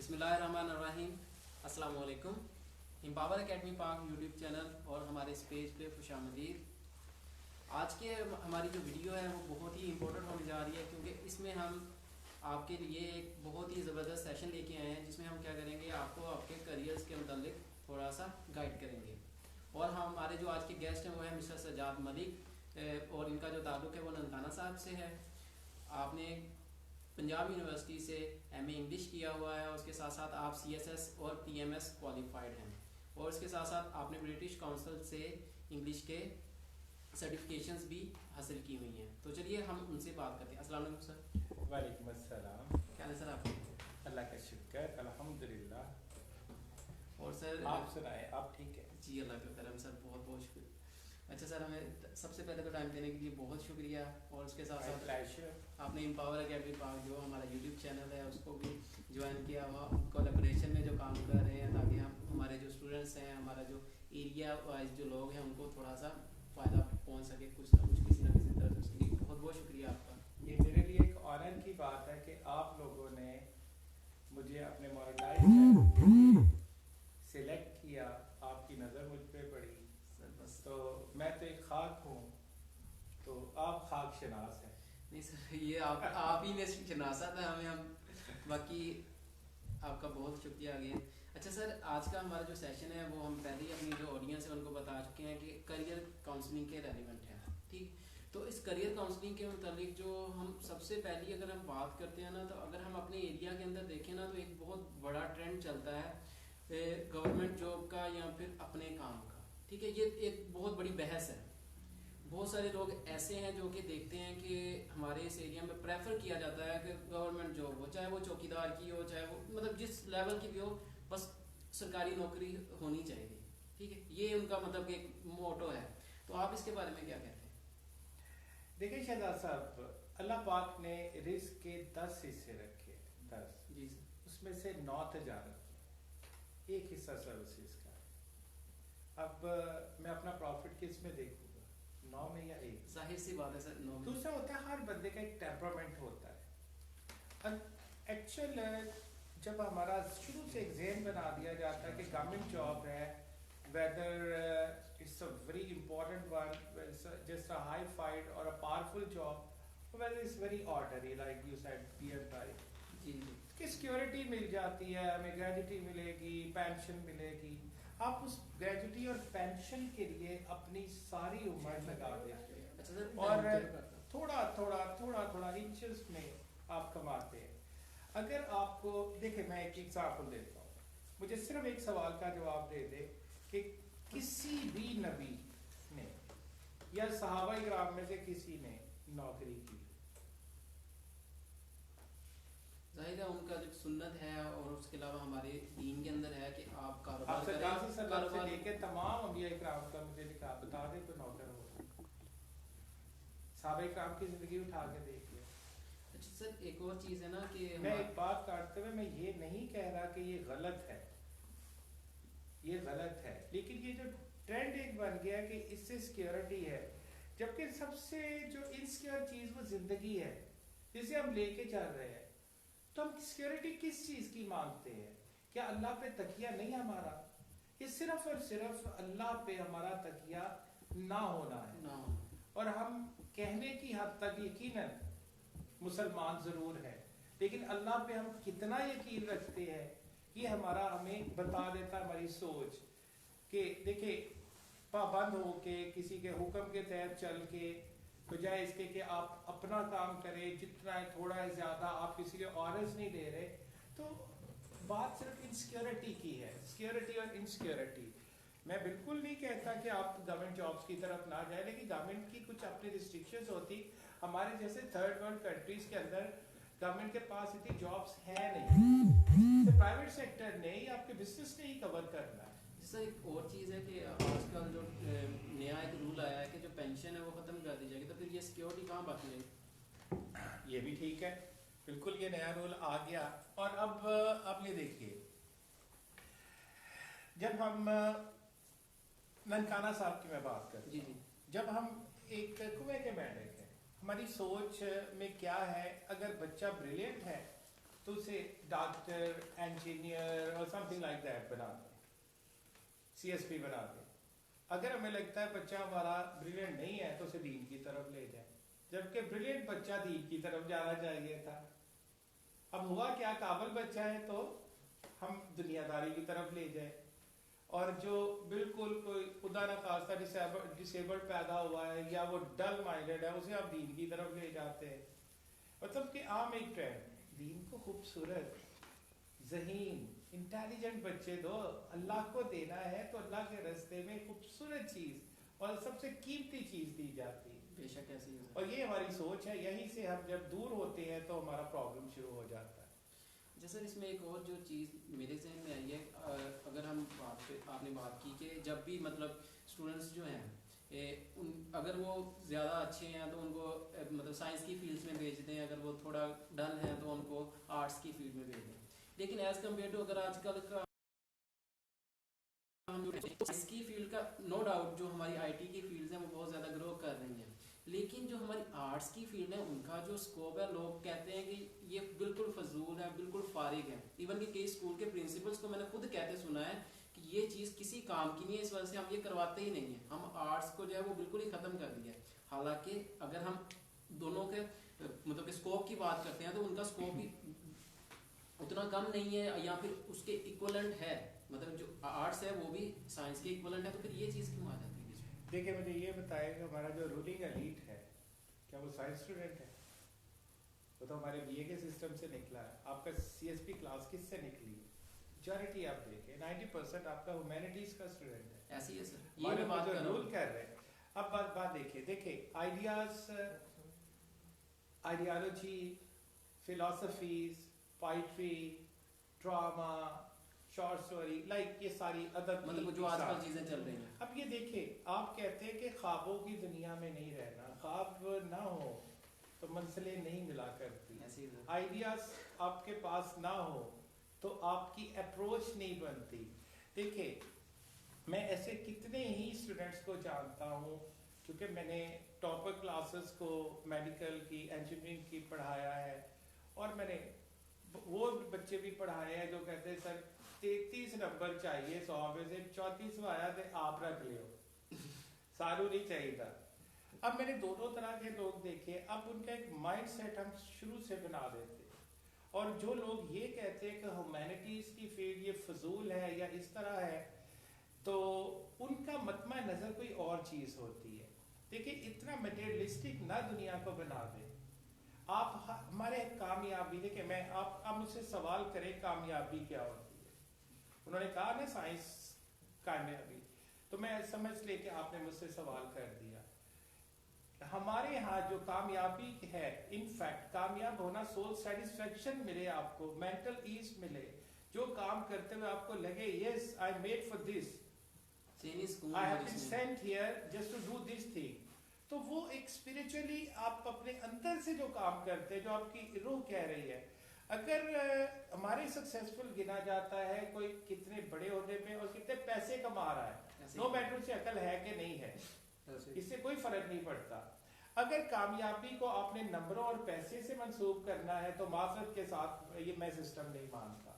बिस्मिल्लाहिर्रहमानिर्रहीम। अस्सलाम वालेकुम। एम्पावर एकेडमी पाक यूट्यूब चैनल और हमारे इस पेज पे खुशामदीद। आज के हमारी जो वीडियो है वो बहुत ही इम्पोर्टेंट होने जा रही है, क्योंकि इसमें हम आपके लिए एक बहुत ही ज़बरदस्त सेशन लेके आए हैं, जिसमें हम क्या करेंगे, आपको आपके करियर्स के मतलब थोड़ा सा गाइड करेंगे। और हमारे जो आज के गेस्ट हैं वो है मिस्टर सज्जाद मलिक, और इनका जो ताल्लुक़ है वो ननकाना साहब से है। आपने पंजाब यूनिवर्सिटी से एमए इंग्लिश किया हुआ है, उसके साथ साथ आप सीएसएस और पीएमएस क्वालिफाइड हैं, और इसके साथ साथ आपने ब्रिटिश काउंसिल से इंग्लिश के सर्टिफिकेशंस भी हासिल की हुई हैं। तो चलिए हम उनसे बात करते हैं। अस्सलाम वालेकुम सर। वालेकुम अस्सलाम। क्या है सर आपके? अल्लाह का शुक्र, अल्हम्दुलिल्लाह। और सर आप सुनाएं, आप ठीक है? जी अल्लाह का करम सर, बहुत बहुत शुक्रिया। अच्छा सर, हमें सबसे पहले तो टाइम देने के लिए बहुत शुक्रिया, और उसके साथ साथ आपने एम्पावर एकेडमी पाक जो हमारा यूट्यूब चैनल है उसको भी ज्वाइन किया हुआ, कोलैबोरेशन में जो काम कर रहे हैं, ताकि हम हमारे जो स्टूडेंट्स हैं, हमारा जो एरिया वाइज जो लोग हैं, उनको थोड़ा सा फ़ायदा पहुंच सके, कुछ ना कुछ किसी न किसी तरह से। उसके लिए बहुत बहुत शुक्रिया आपका। ये मेरे लिए एक ऑनर की बात है कि आप लोगों ने मुझे अपने मोनेटाइज चैनल सिलेक्ट किया, आपकी नज़र मुझ पे पड़ी सर बस तो मैं तो एक खाक हूँ, तो आप खाक शनास हैं। नहीं सर, ये आप ही ने शनासा था हमें, हम बाकी आपका बहुत शुक्रिया आगे। अच्छा सर, आज का हमारा जो सेशन है वो हम पहले ही अपनी जो ऑडियंस है उनको बता चुके हैं कि करियर काउंसलिंग के रेलिवेंट है। ठीक, तो इस करियर काउंसलिंग के मुतालिक जो हम सबसे पहली अगर हम बात करते हैं ना, तो अगर हम अपने एरिया के अंदर देखें ना, तो एक बहुत बड़ा ट्रेंड चलता है गवर्नमेंट जॉब का या फिर अपने काम का। ठीक है, ये एक बहुत बड़ी बहस है। बहुत सारे लोग ऐसे हैं जो कि देखते हैं कि हमारे इस एरिया में प्रेफर किया जाता है कि गवर्नमेंट जॉब हो, चाहे वो चौकीदार की हो, चाहे वो मतलब जिस लेवल की भी हो, बस सरकारी नौकरी होनी चाहिए। ठीक है, ये उनका मतलब कि एक मोटो है। तो आप इसके बारे में क्या कहते हैं? देखिए शहजाद साहब, अल्लाह पाक ने रिस्क के 10 हिस्से रखे, 10 जी सर। उसमें से 9 तजारत की, एक हिस्सा सर्विसेज का। अब मैं अपना प्रॉफिट किस में देखूंगा, 9 में या 1? जाहिर सी बात है सर, नो। दूसरा होता है हर बंदे का एक टेम्परामेंट होता है। एक्चुअल जब हमारा शुरू से एग्जाम बना दिया जाता है कि गवर्नमेंट जॉब है, whether it's a very important one, just a hifi or a powerful job, whether it's very ordinary like you said PM type, जी जी, कि सिक्योरिटी मिल जाती है, हमें ग्रेजुटी मिलेगी, पेंशन मिलेगी। आप उस ग्रेजुटी और पेंशन के लिए अपनी सारी उम्र लगा देते हैं। अच्छा सर, और थोड़ा थोड़ा थोड़ा थोड़ा इंचेस में आप कमाते हैं। अगर आपको देखे, मैं एक एग्जाम्पल देता हूँ, मुझे सिर्फ एक सवाल का जवाब दे दे कि किसी भी नबी ने या सहाबा इकराम में से किसी ने नौकरी की? जाहिर है उनका जो सुन्नत है, और उसके अलावा हमारे दीन के अंदर है कि आप कारोबार आपसे करें। कारोबार लेके तमाम अंबिया इकराम का मुझे बता दे कोई नौकर हो। सहाबा इकराम की जिंदगी उठा के देखिए। अच्छा सर, एक और चीज़ है ना कि मैं एक बात काटते हुए मैं ये नहीं कह रहा कि ये गलत है, ये गलत है, लेकिन ये जो ट्रेंड एक बन गया कि इससे सिक्योरिटी है, जबकि सबसे जो इनसिक्योर चीज वो जिंदगी है जिसे हम लेके चल रहे हैं। तो हम सिक्योरिटी किस चीज की मांगते हैं? क्या अल्लाह पे तकिया नहीं हमारा? ये सिर्फ और सिर्फ अल्लाह पे हमारा तकिया ना होना है। ना, और हम कहने की हद तक यकीनन मुसलमान जरूर है, लेकिन अल्लाह पे हम कितना यकीन रखते हैं ये हमारा हमें बता देता है हमारी सोच। कि देखिए, पाबंद हो के किसी के हुक्म के तहत चल के, बजाय इसके कि आप अपना काम करें, जितना है थोड़ा है ज्यादा, आप किसी के ऑर्डर्स नहीं दे रहे, तो बात सिर्फ इनसिक्योरिटी की है। सिक्योरिटी और इनसिक्योरिटी, मैं बिल्कुल नहीं कहता कि आप गवर्नमेंट जॉब्स की तरफ ना जाए, लेकिन गवर्नमेंट की कुछ अपनी रिस्ट्रिक्शंस होती। हमारे जैसे थर्ड वर्ल्ड कंट्रीज के अंदर गवर्नमेंट के पास इतनी जॉब्स है नहीं, तो प्राइवेट सेक्टर ने या आपके बिजनेस ने ही कवर करना है। जैसा एक और चीज़ है कि आजकल जो नया एक रूल आया है कि जो पेंशन है वो ख़त्म कर दी जाएगी, तो फिर ये सिक्योरिटी कहाँ बाकी रहेगी? ये भी ठीक है, बिल्कुल ये नया रूल आ गया। और अब ये देखिए, जब हम ननकाना साहब की मैं बात करता जी हूँ, जी, जब हम एक कुएं के मेंढक हैं, हमारी सोच में क्या है, अगर बच्चा ब्रिलियंट है तो उसे डॉक्टर, इंजीनियर और समथिंग लाइक दैट बना दें, CSP बना दें। अगर हमें लगता है बच्चा हमारा ब्रिलियंट नहीं है तो उसे दीन की तरफ ले जाए, जबकि ब्रिलियंट बच्चा दीन की तरफ जाना चाहिए था। अब हुआ क्या, काबिल बच्चा है तो हम दुनियादारी की तरफ ले जाए, और जो बिल्कुल कोई खुदा न खास्ता डिसेबल्ड पैदा हुआ है या वो डल माइंडेड है उसे आप दीन की तरफ ले जाते हैं। मतलब कि आम एक ट्रेंड, दीन को खूबसूरत, ज़हीन, इंटेलिजेंट बच्चे दो, अल्लाह को देना है तो अल्लाह के रास्ते में खूबसूरत चीज़ और सबसे कीमती चीज़ दी जाती है। बेशक ऐसी है। और ये हमारी सोच है, यहीं से हम जब दूर होते हैं तो हमारा प्रॉब्लम शुरू हो जाता है। जैसे इसमें एक और जो चीज़ मेरे जहन में आई है, अगर हम आपने बात की कि जब भी मतलब स्टूडेंट्स जो हैं अगर वो ज़्यादा अच्छे हैं तो उनको मतलब साइंस की फील्ड्स में भेज दें, अगर वो थोड़ा डल हैं तो उनको आर्ट्स की फील्ड में भेज दें। लेकिन एज़ कम्पेयर टू अगर आजकल का साइंस की फील्ड का, नो डाउट जो हमारी IT की फील्ड्स हैं वो बहुत ज़्यादा ग्रो कर रही हैं, लेकिन जो हमारी आर्ट्स की फील्ड है उनका जो स्कोप है, लोग कहते हैं कि ये बिल्कुल फजूल है, बिल्कुल फारिग है। इवन कि कई स्कूल के प्रिंसिपल्स को मैंने खुद कहते सुना है कि ये चीज़ किसी काम की नहीं है, इस वजह से हम ये करवाते ही नहीं हैं, हम आर्ट्स को जो है वो बिल्कुल ही ख़त्म कर दिया है। हालांकि अगर हम दोनों के मतलब स्कोप की बात करते हैं तो उनका स्कोप ही उतना कम नहीं है या फिर उसके इक्वलेंट है, मतलब जो आर्ट्स है वो भी साइंस के इक्वलेंट है, तो फिर ये चीज़ क्यों आ जाती है? देखिए मुझे ये बताएं कि हमारा जो रूलिंग एलीट है क्या वो साइंस स्टूडेंट है? वो तो हमारे BA के सिस्टम से निकला है। आपका CSP क्लास किससे निकली है? मेजॉरिटी आप देखें 90% आपका ह्यूमैनिटीज का स्टूडेंट है। ऐसी है सर, ये मैं बात कर रहा रूल कर रहे हैं। अब बात देखिए ideas, ideology, philosophies, poetry, drama, short story, like ये सारी अदब मतलब जो आजकल चीजें चल रही हैं। अब ये देखिए, आप कहते हैं कि ख्वाबों की दुनिया में नहीं रहना, ख्वाब ना हो तो मंजिलें नहीं मिला करती, आइडियाज आपके पास ना हो तो आपकी अप्रोच नहीं बनती। देखिए मैं ऐसे कितने ही स्टूडेंट्स को जानता हूँ, क्योंकि मैंने टॉपर क्लासेस को मेडिकल की, इंजीनियरिंग की पढ़ाया है, और मैंने वो बच्चे भी पढ़ाए हैं जो कहते हैं सर 33 नंबर चाहिए 100 में से, 34वां आया तो आप रख लियो, सारू नहीं चाहिए था। अब मैंने दोनों तरह के लोग देखे। अब उनका एक माइंड सेट हम शुरू से बना देते, और जो लोग ये कहते हैं कि ह्यूमैनिटीज की फील्ड ये फजूल है या इस तरह है, तो उनका मतमा नजर कोई और चीज होती है। देखिए इतना मटेरियलिस्टिक ना दुनिया को बना दे आप। हमारे कामयाबी, देखिए मैं आप मुझसे सवाल करें कामयाबी क्या होती है, उन्होंने कहा ना साइंस कामयाबी, तो मैं समझ ले कि आपने मुझसे सवाल कर दिया। हमारे यहाँ जो कामयाबी है, इनफैक्ट कामयाब होना सोल सेटिस्फेक्शन मिले, आपको मेंटल ईज मिले, जो काम करते हुए आपको लगे yes I made for this, I have been sent here just to do this thing, तो वो एक स्पिरिचुअली आप अपने अंदर से जो काम करते हैं, जो आपकी रूह कह रही है। अगर हमारे सक्सेसफुल गिना जाता है कोई कितने बड़े होने में और कितने पैसे कमा रहा है, नो मैटर उसे अकल है कि नहीं है, इससे कोई फर्क नहीं पड़ता। अगर कामयाबी को आपने नंबरों और पैसे से मंसूब करना है तो माजरत के साथ ये मैं सिस्टम नहीं मानता।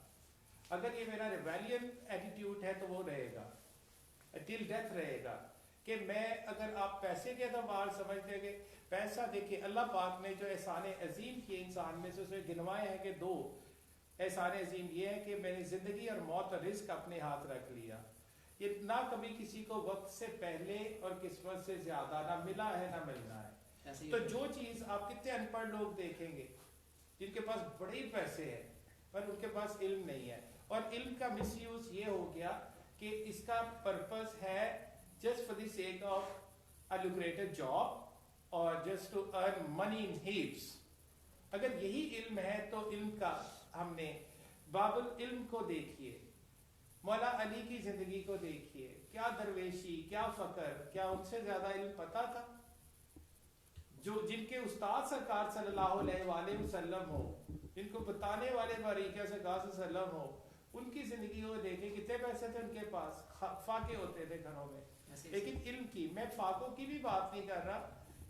अगर ये मेरा रिबेलियन एटीट्यूड है तो वो रहेगा, टिल डेथ रहेगा, कि मैं अगर आप पैसे के एतबार समझते कि पैसा, देखिए अल्लाह पाक ने जो एहसान अजीम किए इंसान में से उसमें गिनवाए हैं कि 2 एहसान अजीम ये है कि मैंने जिंदगी और मौत और रिस्क अपने हाथ रख लिया। ये ना कभी किसी को वक्त से पहले और किस्मत से ज्यादा ना मिला है ना मिलना है। तो जो चीज आप कितने अनपढ़ लोग देखेंगे जिनके पास बड़े पैसे हैं पर उनके पास इल्म नहीं है, और इल्म का मिसयूज ये हो गया कि इसका पर्पस है just for the sake of a lucrative job or just to earn money in heaps। अगर यही इल्म है तो इल्म का हमने बाबुल इल्म को देखिए, मौला अली की जिंदगी को देखिए, क्या दरवेशी, क्या फकर, क्या उनसे ज्यादा इल्म पता था? जो जिनके उस्ताद सरकार सल्लल्लाहु अलैहि वसल्लम हो, जिनको बताने वाले बारीकिया सरकार सल्लल्लाहु हो, उनकी जिंदगी को देखें, कितने पैसे थे उनके पास, फाके होते थे घरों में। लेकिन इल्म की, मैं फाकों की भी बात नहीं कर रहा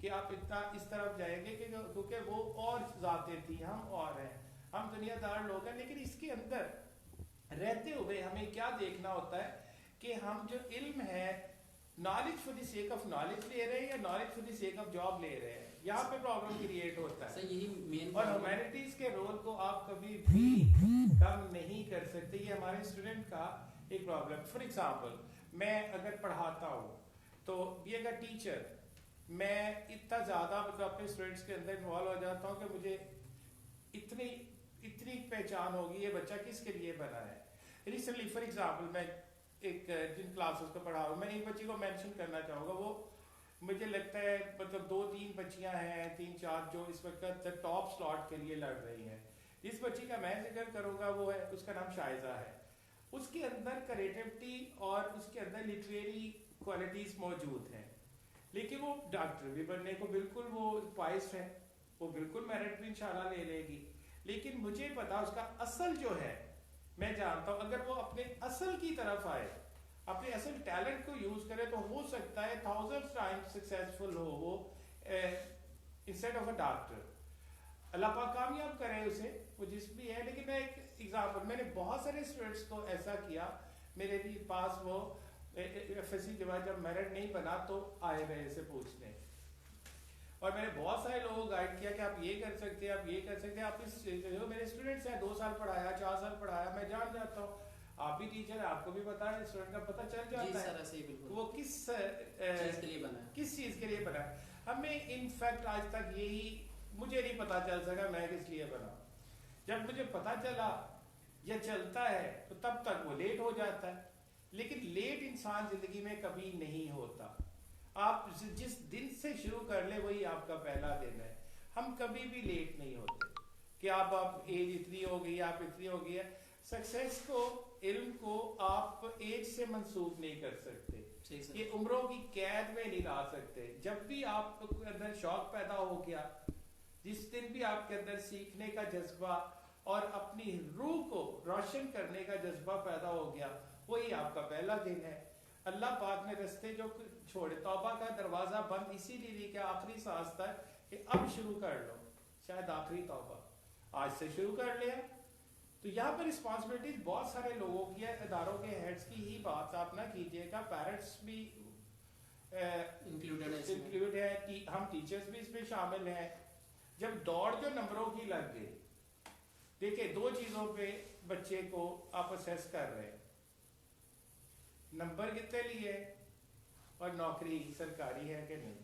कि आप इतना इस तरफ जाएंगे कि क्योंकि वो और जाते थी, हम और हैं। हम दुनियादार लोग हैं, लेकिन इसके अंदर रहते हुए हमें क्या देखना होता है कि हम जो इल्म है knowledge for the sake of knowledge ले रहे हैं या knowledge for the sake of job ले रहे हैं, यहाँ पे प्रॉब्लम क्रिएट होता है। सर यही मेन और ह्यूमैनिटीज के रोल को आप कभी भी कम नहीं कर सकते, ये हमारे स्टूडेंट का एक प्रॉब्लम। फॉर एग्जांपल मैं अगर पढ़ाता हूँ तो बीइंग अ टीचर मैं इतना ज़्यादा मतलब अपने स्टूडेंट्स के अंदर इन्वॉल्व हो जाता हूँ कि मुझे इतनी इतनी पहचान होगी ये बच्चा किसके लिए बना है। रिसेंटली फॉर एग्जांपल मैं एक जिन क्लासेस को पढ़ा रहा हूँ, मैं एक बच्ची को मेंशन करना चाहूँगा, वो मुझे लगता है मतलब 2-3 बच्चियां हैं, 3-4 जो इस वक्त टॉप स्लॉट के लिए लड़ रही हैं। जिस बच्ची का मैं जिक्र करूँगा वो है, उसका नाम शाइजा है। उसके अंदर क्रिएटिविटी और उसके अंदर लिटरेरी क्वालिटीज मौजूद हैं, लेकिन वो डॉक्टर भी बनने को बिल्कुल वो पॉइस्ड है, वो बिल्कुल मेरिट भी इंशाल्लाह ले लेगी। लेकिन मुझे पता उसका असल जो है, मैं जानता हूँ अगर वो अपने असल की तरफ आए, अपने असल टैलेंट को यूज करे तो हो सकता है 1000 टाइम्स सक्सेसफुल हो वो इंस्टेड ऑफ अ डॉक्टर। अल्लाह पाक कामयाब करे उसे, वो जिस भी है। लेकिन मैं एक एग्जांपल, मैंने बहुत सारे स्टूडेंट्स को ऐसा किया, मेरे भी पास वो एफएससी के बाद जब मेरिट नहीं बना तो आए मेरे से पूछने, और मैंने बहुत सारे लोगों को गाइड किया कि आप ये कर सकते हैं, आप ये कर सकते हैं, आप इस जो मेरे स्टूडेंट्स हैं 2 साल पढ़ाया, 4 साल पढ़ाया, मैं जान जाता हूँ, आप भी टीचर है, आपको भी पता है, स्टूडेंट का पता चल जाता है वो किस चीज के लिए बना है, किस चीज के लिए बना है। हमें इनफैक्ट आज तक यही मुझे नहीं पता चल सका मैं किस लिए बना। जब मुझे पता चला या चलता है तो तब तक वो लेट हो जाता है, लेकिन लेट इंसान जिंदगी में कभी नहीं होता। आप जिस दिन से शुरू कर ले वही आपका पहला दिन है। हम कभी भी लेट नहीं होते कि आप एज इतनी हो गई, आप इतनी हो गई है। सक्सेस को, इल्म को आप एज से मंसूब नहीं कर सकते, ये उम्रों की कैद में नहीं ला सकते। जब भी आपके अंदर शौक पैदा हो गया, जिस दिन भी आपके अंदर सीखने का जज्बा और अपनी रूह को रोशन करने का जज्बा पैदा हो गया, वही आपका पहला दिन है। अल्लाह पाक ने रास्ते जो छोड़े, तौबा का दरवाजा बंद इसीलिए कि आखिरी सांस तक कि अब शुरू कर लो, शायद आखिरी तौबा आज से शुरू कर लिया। तो यहाँ पर रिस्पॉन्सिबिलिटीज बहुत सारे लोगों की है, इदारों के हेड्स की ही बात आप ना कीजिएगा, पेरेंट्स भी इंक्लूडेड है, हम टीचर्स भी इसमें शामिल हैं। जब दौड़ जो नंबरों की लग गई, देखिए 2 चीजों पे बच्चे को आप असेस कर रहे हैं, नंबर कितने लिए और नौकरी सरकारी है कि नहीं,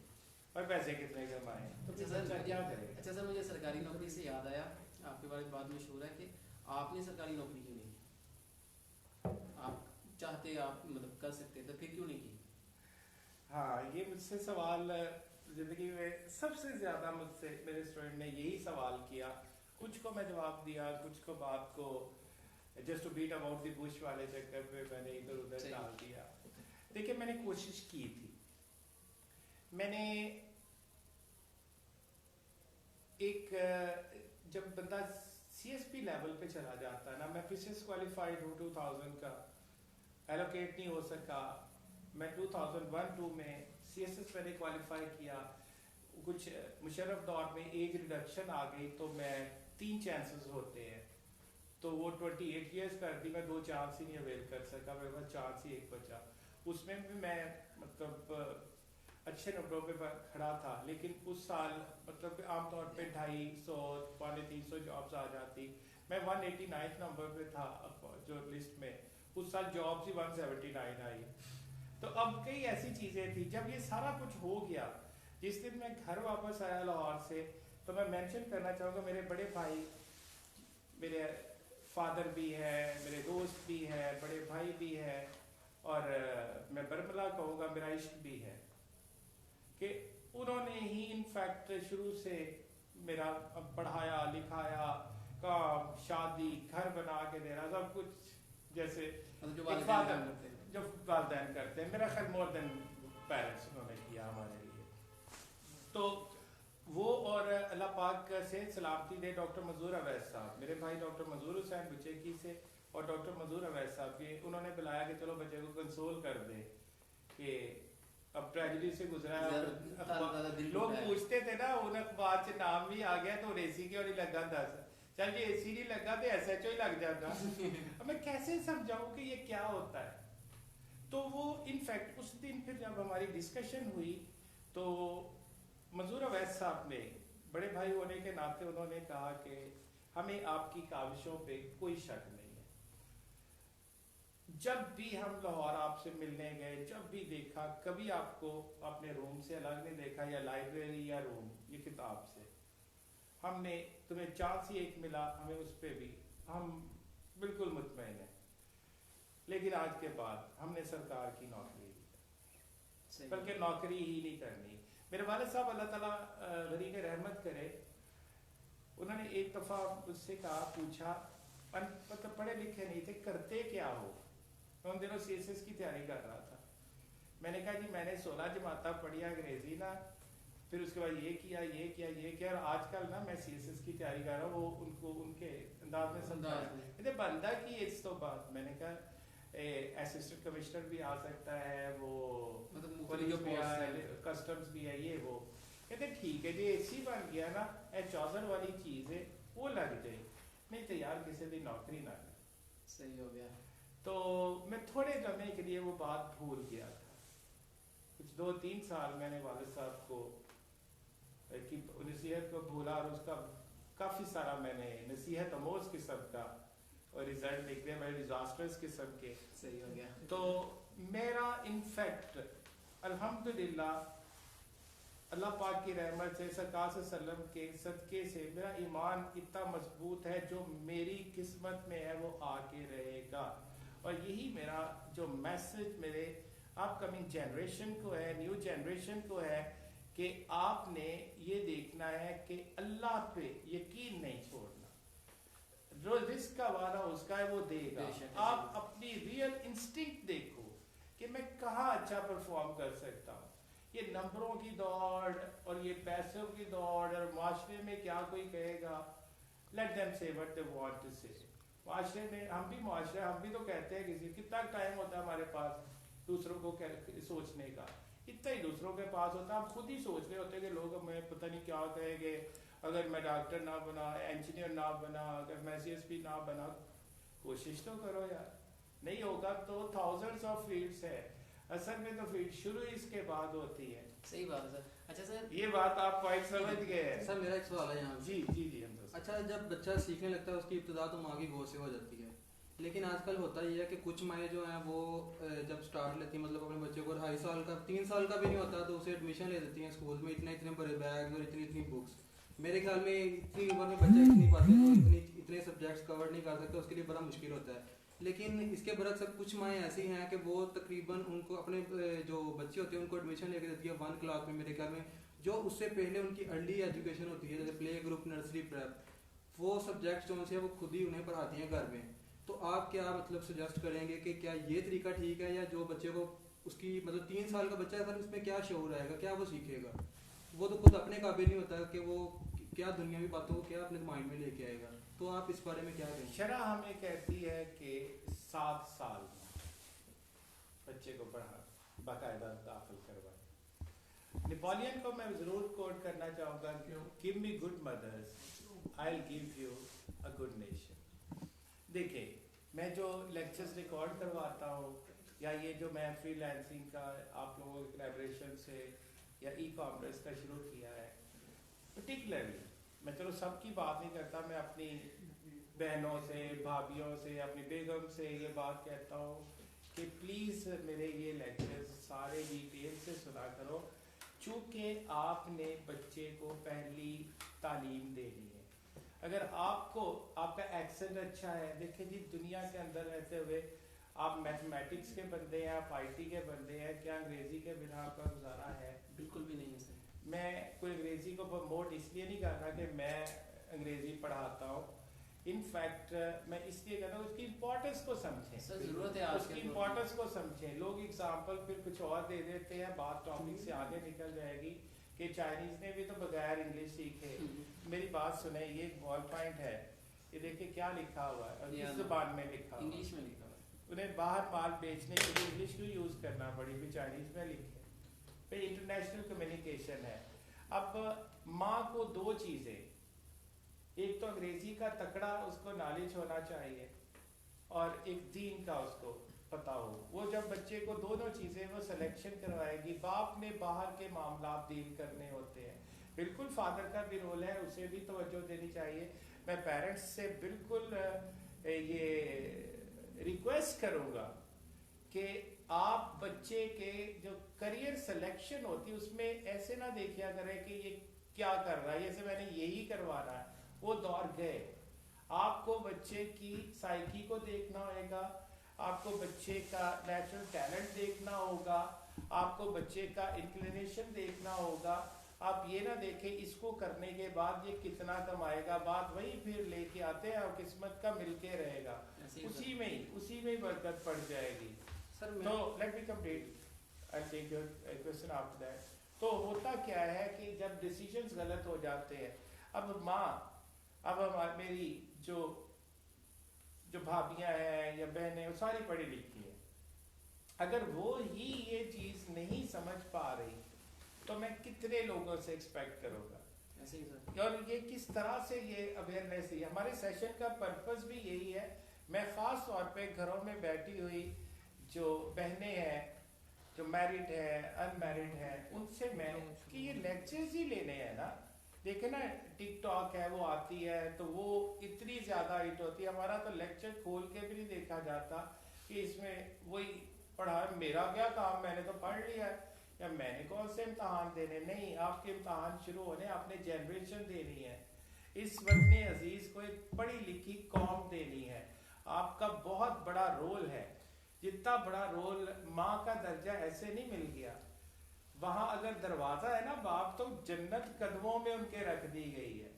और पैसे कितने कमाए, तो अच्छा सर क्या करेगा। अच्छा सर, मुझे सरकारी नौकरी से याद आया, आपके बारे में बात मशहूर है कि आपने सरकारी नौकरी क्यों नहीं की? आप चाहते, आप मतलब कर सकते, तो फिर क्यों नहीं की? हाँ, ये मुझसे सवाल जिंदगी में सबसे ज्यादा मुझसे मेरे स्टूडेंट ने यही सवाल किया। कुछ को मैं जवाब दिया, कुछ को बात को just to beat about the bush वाले चक्कर पे मैंने इधर उधर डाल दिया। देखिए मैंने कोशिश की थी, मैंने एक जब बंदा सीएसपी लेवल पे चला जाता है ना, मैं पीसीएस क्वालिफाइड हूँ 2000 का, एलोकेट नहीं हो सका, मैं 2001-2 में सीएसएस मैंने क्वालिफाई किया, कुछ मुशर्रफ दौर में एज रिडक्शन आ गई तो मैं 3 चांसेस होते हैं, तो वो 28 ईयर्स कर दी, मैं 2 चांस ही नहीं अवेल कर सका, मेरे पास चांस ही एक बचा। उसमें भी मैं मतलब अच्छे नंबरों पे खड़ा था, लेकिन उस साल मतलब आमतौर पे 250, 350 जॉब्स आ जाती, मैं 189 नंबर पे था जो लिस्ट में, उस साल जॉब्स ही 179 आई। तो अब कई ऐसी चीजें थी, जब ये सारा कुछ हो गया, जिस दिन मैं घर वापस आया लाहौर से, तो मैं मेंशन करना चाहूँगा मेरे बड़े भाई, मेरे फादर भी है, मेरे दोस्त भी है, बड़े भाई भी है, और मैं बरमला कहूँगा मेरा इश्क भी है, कि उन्होंने ही इनफैक्ट शुरू से मेरा पढ़ाया लिखाया, काम, शादी, घर बना के देना, सब कुछ जैसे जो वालिदैन करते हैं, मेरा खैर मोर देन पेरेंट्स उन्होंने किया हमारे लिए। तो वो और अल्लाह पाक से सलामती दे डॉक्टर मजूर अवैस साहब, मेरे भाई डॉक्टर मजूर हुसैन बुचेकी से और डॉक्टर मजूर अवैस साहब के, उन्होंने बुलाया कि चलो बच्चे को कंसोल कर दे कि अब ट्रेजेडी से गुजरा है। लोग पूछते थे ना, उन अखबार से नाम भी आ गया तो रेसी की और लगा 10, चल ये एसी नहीं लगा तो SHO ही लग जाता। अब मैं कैसे समझाऊं कि ये क्या होता है। तो वो इनफैक्ट उस दिन फिर जब हमारी डिस्कशन हुई तो मंजूर अवैस साहब ने बड़े भाई होने के नाते उन्होंने कहा कि हमें आपकी काविशों पे कोई शक नहीं है। जब भी हम लाहौर आपसे मिलने गए, जब भी देखा, कभी आपको अपने रूम से अलग नहीं देखा या लाइब्रेरी या रूम ये किताब से, हमने तुम्हें चांस ही एक मिला, हमें उस पर भी हम बिल्कुल मुतमईन हैं। लेकिन आज के बाद हमने सरकार की नौकरी ली, बल्कि नौकरी ही नहीं करनी। मेरे वालिद साहब अल्लाह ताला गरीब रहमत करे, उन्होंने एक दफ़ा मुझसे कहा, पूछा, मतलब पढ़े लिखे नहीं थे, करते क्या हो? मैं उन दिनों CSS की तैयारी कर रहा था। मैंने कहा जी मैंने 16 जमाता पढ़ी अंग्रेजी ना, फिर उसके बाद ये किया ये किया ये किया, और आजकल ना मैं CSS की तैयारी कर रहा हूँ। वो उनको उनके अंदाज में समझाया बंदा की इस तो बात। मैंने कहा असिस्टेंट कमिश्नर भी आ सकता है, वो मतलब कस्टम्स भी है, ये वो। कहते ठीक है जी, ऐसी बन गया ना, चौधर वाली चीज है वो लग जाए, नहीं तो यार किसी दिन नौकरी ना कर। सही हो गया। तो मैं थोड़े समय के लिए वो बात भूल गया था। कुछ 2-3 साल मैंने वालिद साहब को की नसीहत को भूला, और उसका काफ़ी सारा मैंने नसीहत अमोज किस्म का और रिजल्ट निकले बड़े डिजास्टर्स किस्म के। सही हो गया। तो मेरा इनफैक्ट अल्हम्दुलिल्लाह अल्लाह पाक की रहमत से, सरकार सल्लम के सदके से मेरा ईमान इतना मजबूत है, जो मेरी किस्मत में है वो आके रहेगा। और यही मेरा जो मैसेज मेरे अपकमिंग जनरेशन को है, न्यू जनरेशन को है, कि आपने ये देखना है कि अल्लाह पे यकीन नहीं छोड़ना। जो रिस्क का वादा उसका है वो देगा। आप अपनी रियल इंस्टिंक्ट देखो कि मैं कहाँ अच्छा परफॉर्म कर सकता हूँ। ये नंबरों की दौड़ और ये पैसों की दौड़, और माशरे में क्या कोई कहेगा, लेट देम से व्हाट दे वांट टू से। माशरे में हम भी तो कहते हैं, किसी कितना टाइम होता है हमारे पास दूसरों को सोचने का, इतना ही दूसरों के पास होता है। हम खुद ही सोच रहे होते हैं कि लोग हमें पता नहीं क्या कहेंगे अगर मैं डॉक्टर ना बना, इंजीनियर ना बना, अगर मैं CSP ना बना। कोशिश तो करो यार, नहीं होगा तो थाउजेंड्स ऑफ फील्ड्स है। असल में तो फील्ड शुरू इसके बाद होती है। सही बात है सर। अच्छा सर, ये बात आप पॉइंट समझ गए हैं। सर मेरा एक सवाल है यहाँ। जी जी जी। अच्छा, जब बच्चा सीखने लगता है उसकी इब्तिदा तो माँ की गोद से हो जाती है, लेकिन आजकल होता ये है कि कुछ माएँ जो हैं वो जब स्टार्ट लेती हैं, मतलब अपने बच्चे को 2.5 साल का 3 साल का भी नहीं होता तो उसे एडमिशन ले देती हैं स्कूल में, इतने बड़े बैग और इतनी बुक्स। मेरे ख्याल में इतनी उम्र में बच्चा इतनी बातें तो इतने सब्जेक्ट्स कवर नहीं कर सकते, उसके लिए बड़ा मुश्किल होता है। लेकिन इसके बरक्स कुछ माएँ ऐसी हैं कि वो तकरीबन उनको अपने जो बच्चे होते हैं उनको एडमिशन लेके देती है 1 क्लास में, मेरे ख्याल में जो उससे पहले उनकी अर्ली एजुकेशन होती है, जैसे प्ले ग्रुप, नर्सरी, प्रेप, वो सब्जेक्ट्स जो है वो खुद ही उन्हें पढ़ाती हैं घर में। तो आप क्या मतलब सजेस्ट करेंगे कि क्या ये तरीका ठीक है, या जो बच्चे को उसकी मतलब 3 साल का बच्चा है सर, उसमें क्या शऊर आएगा, क्या वो सीखेगा? वो तो खुद अपने काबिल नहीं होता कि वो क्या दुनियावी बातों को क्या अपने माइंड में लेके आएगा। तो आप इस बारे में क्या कहेंगे? शरअ हमें कहती है कि 7 साल बच्चे को पढ़ा बाकायदा दाखिल करवाए। नेपोलियन को मैं ज़रूर कोट करना चाहूँगा, give me good mothers, I will give you a good nation. देखिए, मैं जो लेक्चर्स रिकॉर्ड करवाता हूँ, या ये जो मैं फ्रीलांसिंग का आप लोगों के कोलैबोरेशन से या ई-कॉमर्स का शुरू किया है, पर्टिकुलरली मैं चलो सबकी बात नहीं करता, मैं अपनी बहनों से, भाभीयों से, अपनी बेगम से ये बात कहता हूँ कि प्लीज़ मेरे ये लेक्चर्स सारे डिटेल से सुना करो, चूँकि आपने बच्चे को पहली तालीम देनी है। अगर आपको आपका एक्सेंट अच्छा है, देखिए जी दुनिया के अंदर रहते हुए आप मैथमेटिक्स के बंदे हैं, आप IT के बंदे हैं, क्या अंग्रेज़ी के बिना आपका गुजारा है? बिल्कुल भी नहीं है सर। मैं कोई अंग्रेज़ी को प्रमोट इसलिए नहीं कर रहा कि मैं अंग्रेज़ी पढ़ाता हूँ, इनफैक्ट मैं इसलिए कह रहा हूँ उसकी इम्पोर्टेंस को समझें। सर ज़रूरत है उसकी इम्पोर्टेंस को समझें। लोग एग्जाम्पल फिर कुछ और दे देते हैं, बात टॉपिक से आगे निकल जाएगी कि चाइनीज़ ने भी तो बगैर इंग्लिश सीखे। मेरी बात सुने, ये बॉल पॉइंट है, ये देखिए क्या लिखा हुआ है और किस ज़बान में लिखा हुआ है। इंग्लिश में लिखा हुआ है। उन्हें बाहर माल बेचने के लिए इंग्लिश क्यों यूज़ करना पड़ी, फिर चाइनीज़ में लिखे। फिर इंटरनेशनल कम्युनिकेशन है। अब माँ को 2 चीज़ें ایک تو انگریزی کا تکڑا اس کو نالج ہونا چاہیے اور ایک دین کا اس کو پتہ ہو. وہ جب بچے کو دونوں چیزیں وہ سلیکشن کروائے گی. باپ نے باہر کے معاملات ڈیل کرنے ہوتے ہیں, بالکل فادر کا بھی رول ہے, اسے بھی توجہ دینی چاہیے. میں پیرنٹس سے بالکل یہ ریکویسٹ کروں گا کہ آپ بچے کے جو کریئر سلیکشن ہوتی ہے اس میں ایسے نہ دیکھیا کریں کہ یہ کیا کر رہا ہے, جیسے میں نے یہی کروانا ہے. وہ دور گئے. آپ کو بچے کی سائیکی کو دیکھنا ہوئے گا, آپ کو بچے کا نیچرل ٹیلنٹ دیکھنا ہوگا, آپ کو بچے کا انکلینیشن دیکھنا ہوگا. آپ یہ نہ دیکھیں اس کو کرنے کے بعد یہ کتنا کمائے گا, بات وہی پھر لے کے آتے ہیں اور قسمت کا مل کے رہے گا, اسی میں ہی برکت پڑ جائے گی. تو let me complete I take your question after that. تو ہوتا کیا ہے کہ جب ڈیسیجنز غلط ہو جاتے ہیں, اب میری جو بھابیاں ہیں یا بہنیں وہ ساری پڑھی لکھی ہیں, اگر وہ ہی یہ چیز نہیں سمجھ پا رہی تو میں کتنے لوگوں سے ایکسپیکٹ کروں گا. اور یہ کس طرح سے یہ اویئرنیس ہے. ہمارے سیشن کا پرپس بھی یہی ہے. میں خاص طور پہ گھروں میں بیٹھی ہوئی جو بہنیں ہیں, جو میرڈ ہیں, ان میرڈ ہیں, ان سے میں کہ یہ لیکچرز ہی لینے ہیں نا. دیکھیں نا ٹک ٹاک ہے وہ آتی ہے تو وہ اتنی زیادہ ہٹ ہوتی ہے. ہمارا تو لیکچر کھول کے بھی نہیں دیکھا جاتا کہ اس میں وہی پڑھا, میرا کیا کام, میں نے تو پڑھ لیا ہے, یا میں نے کون سے امتحان دینے. نہیں, آپ کے امتحان شروع ہونے, آپ نے جنریشن دینی ہے. اس وطن عزیز کو ایک پڑھی لکھی قوم دینی ہے. آپ کا بہت بڑا رول ہے. جتنا بڑا رول ماں کا درجہ ایسے نہیں مل گیا. وہاں اگر دروازہ ہے نا باپ, تو جنت قدموں میں ان کے رکھ دی گئی ہے.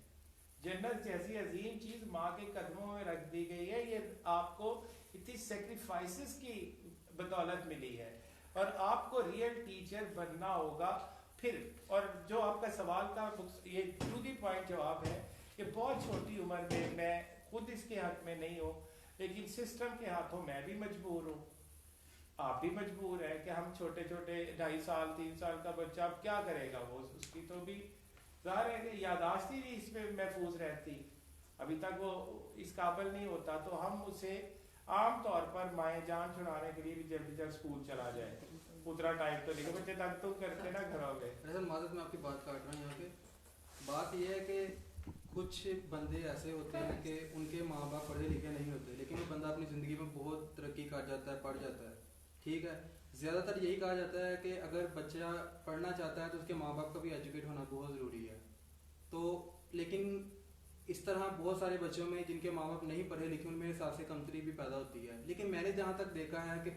جنت جیسی عظیم چیز ماں کے قدموں میں رکھ دی گئی ہے. یہ آپ کو اتنی سیکریفائسز کی بدولت ملی ہے, اور آپ کو ریئل ٹیچر بننا ہوگا پھر. اور جو آپ کا سوال کا یہ ٹو دی پوائنٹ جواب ہے کہ بہت چھوٹی عمر میں خود اس کے حق میں نہیں ہوں, لیکن سسٹم کے ہاتھوں میں بھی مجبور ہوں, آپ بھی مجبور ہیں کہ ہم چھوٹے 2.5 سال 3 سال کا بچہ اب کیا کرے گا. وہ اس کی تو بھی ظاہر ہے کہ یاداشت ہی نہیں اس میں محفوظ رہتی, ابھی تک وہ اس قابل نہیں ہوتا. تو ہم اسے عام طور پر مائیں جان چھڑانے کے لیے بھی جلدی اسکول چلا جائے, اتنا ٹائم تو نہیں, بچے تک تو کرتے نا گھروں میں. معذرت میں آپ کی بات کاٹ رہا ہوں یہاں پہ. بات یہ ہے کہ کچھ بندے ایسے ہوتے ہیں کہ ان کے ماں باپ پڑھے لکھے نہیں ہوتے, لیکن وہ بندہ اپنی زندگی میں بہت ترقی کر جاتا ہے, پڑھ جاتا ہے. ٹھیک ہے, زیادہ تر یہی کہا جاتا ہے کہ اگر بچہ پڑھنا چاہتا ہے تو اس کے ماں باپ کا بھی ایجوکیٹ ہونا بہت ضروری ہے. تو لیکن اس طرح بہت سارے بچوں میں جن کے ماں باپ نہیں پڑھے لکھے, ان میرے حساب سے کمتری بھی پیدا ہوتی ہے. لیکن میں نے جہاں تک دیکھا ہے کہ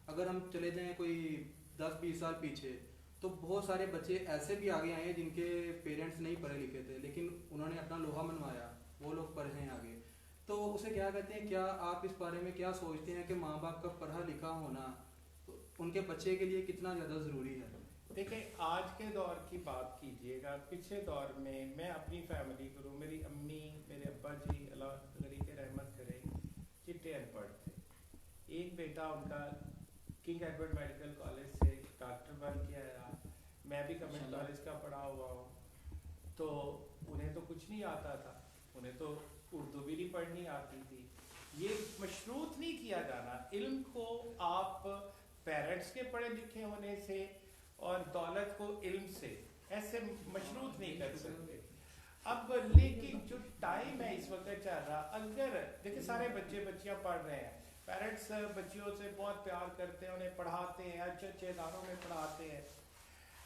اگر ہم چلے جائیں کوئی 10-20 سال پیچھے, تو بہت سارے بچے ایسے بھی آگے آئے ہیں جن کے پیرنٹس نہیں پڑھے لکھے تھے, لیکن انہوں نے اپنا لوہا منوایا, وہ لوگ پڑھے ہیں آگے. تو اسے کیا کہتے ہیں, کیا آپ اس بارے میں کیا سوچتے ہیں کہ ماں باپ کا پڑھا لکھا ہونا ان کے بچے کے لیے کتنا زیادہ ضروری ہے؟ دیکھیں, آج کے دور کی بات کیجئے گا, پچھلے دور میں اپنی فیملی کروں, میری امی میرے ابا جی اللہ غریب رحمت کرے چٹے ان پڑھ تھے. ایک بیٹا ان کا کنگ ایڈورڈ میڈیکل کالج سے ڈاکٹر بن کے آیا, میں بھی گورنمنٹ کالج کا پڑھا ہوا ہوں. تو انہیں تو کچھ نہیں آتا تھا, انہیں تو اردو بھی نہیں پڑھنی آتی تھی. یہ مشروط نہیں کیا جانا علم کو آپ پیرنٹس کے پڑھے لکھے ہونے سے اور دولت کو علم سے ایسے مشروط نہیں کر سکتے. اب لیکن جو ٹائم ہے اس وقت چل رہا, اگر دیکھیں سارے بچے بچیاں پڑھ رہے ہیں, پیرنٹس بچیوں سے بہت پیار کرتے ہیں, انہیں پڑھاتے ہیں, اچھے اچھے اداروں میں پڑھاتے ہیں.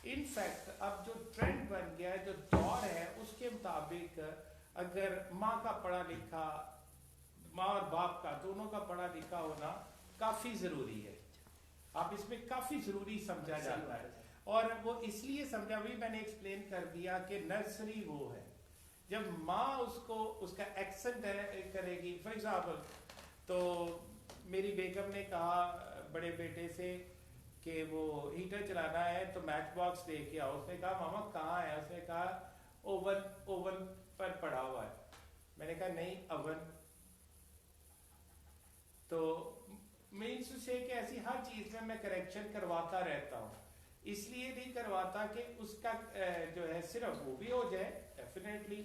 ان فیکٹ اب جو ٹرینڈ بن گیا ہے, جو دور ہے, اس کے مطابق اگر ماں کا پڑھا لکھا, ماں اور باپ کا دونوں کا پڑھا لکھا ہونا کافی ضروری ہے. آپ اس میں کافی ضروری سمجھا جاتا ہے, اور وہ اس لیے سمجھا بھی میں نے ایکسپلین کر دیا کہ نرسری وہ ہے جب ماں اس کو اس کا ایکسنٹ کرے گی. فار ایگزامپل, تو میری بیگم نے کہا بڑے بیٹے سے کہ وہ ہیٹر چلانا ہے تو میچ باکس لے کے آؤ. اس نے کہا ماما کہاں ہے؟ اس نے کہا اوون پر پڑا ہوا ہے. میں نے کہا نہیں اوون. تو مینس سے کہ ایسی ہر چیز میں کریکشن کرواتا رہتا ہوں. اس لیے نہیں کرواتا کہ اس کا جو ہے صرف وہ بھی ہو جائے ڈیفینیٹلی,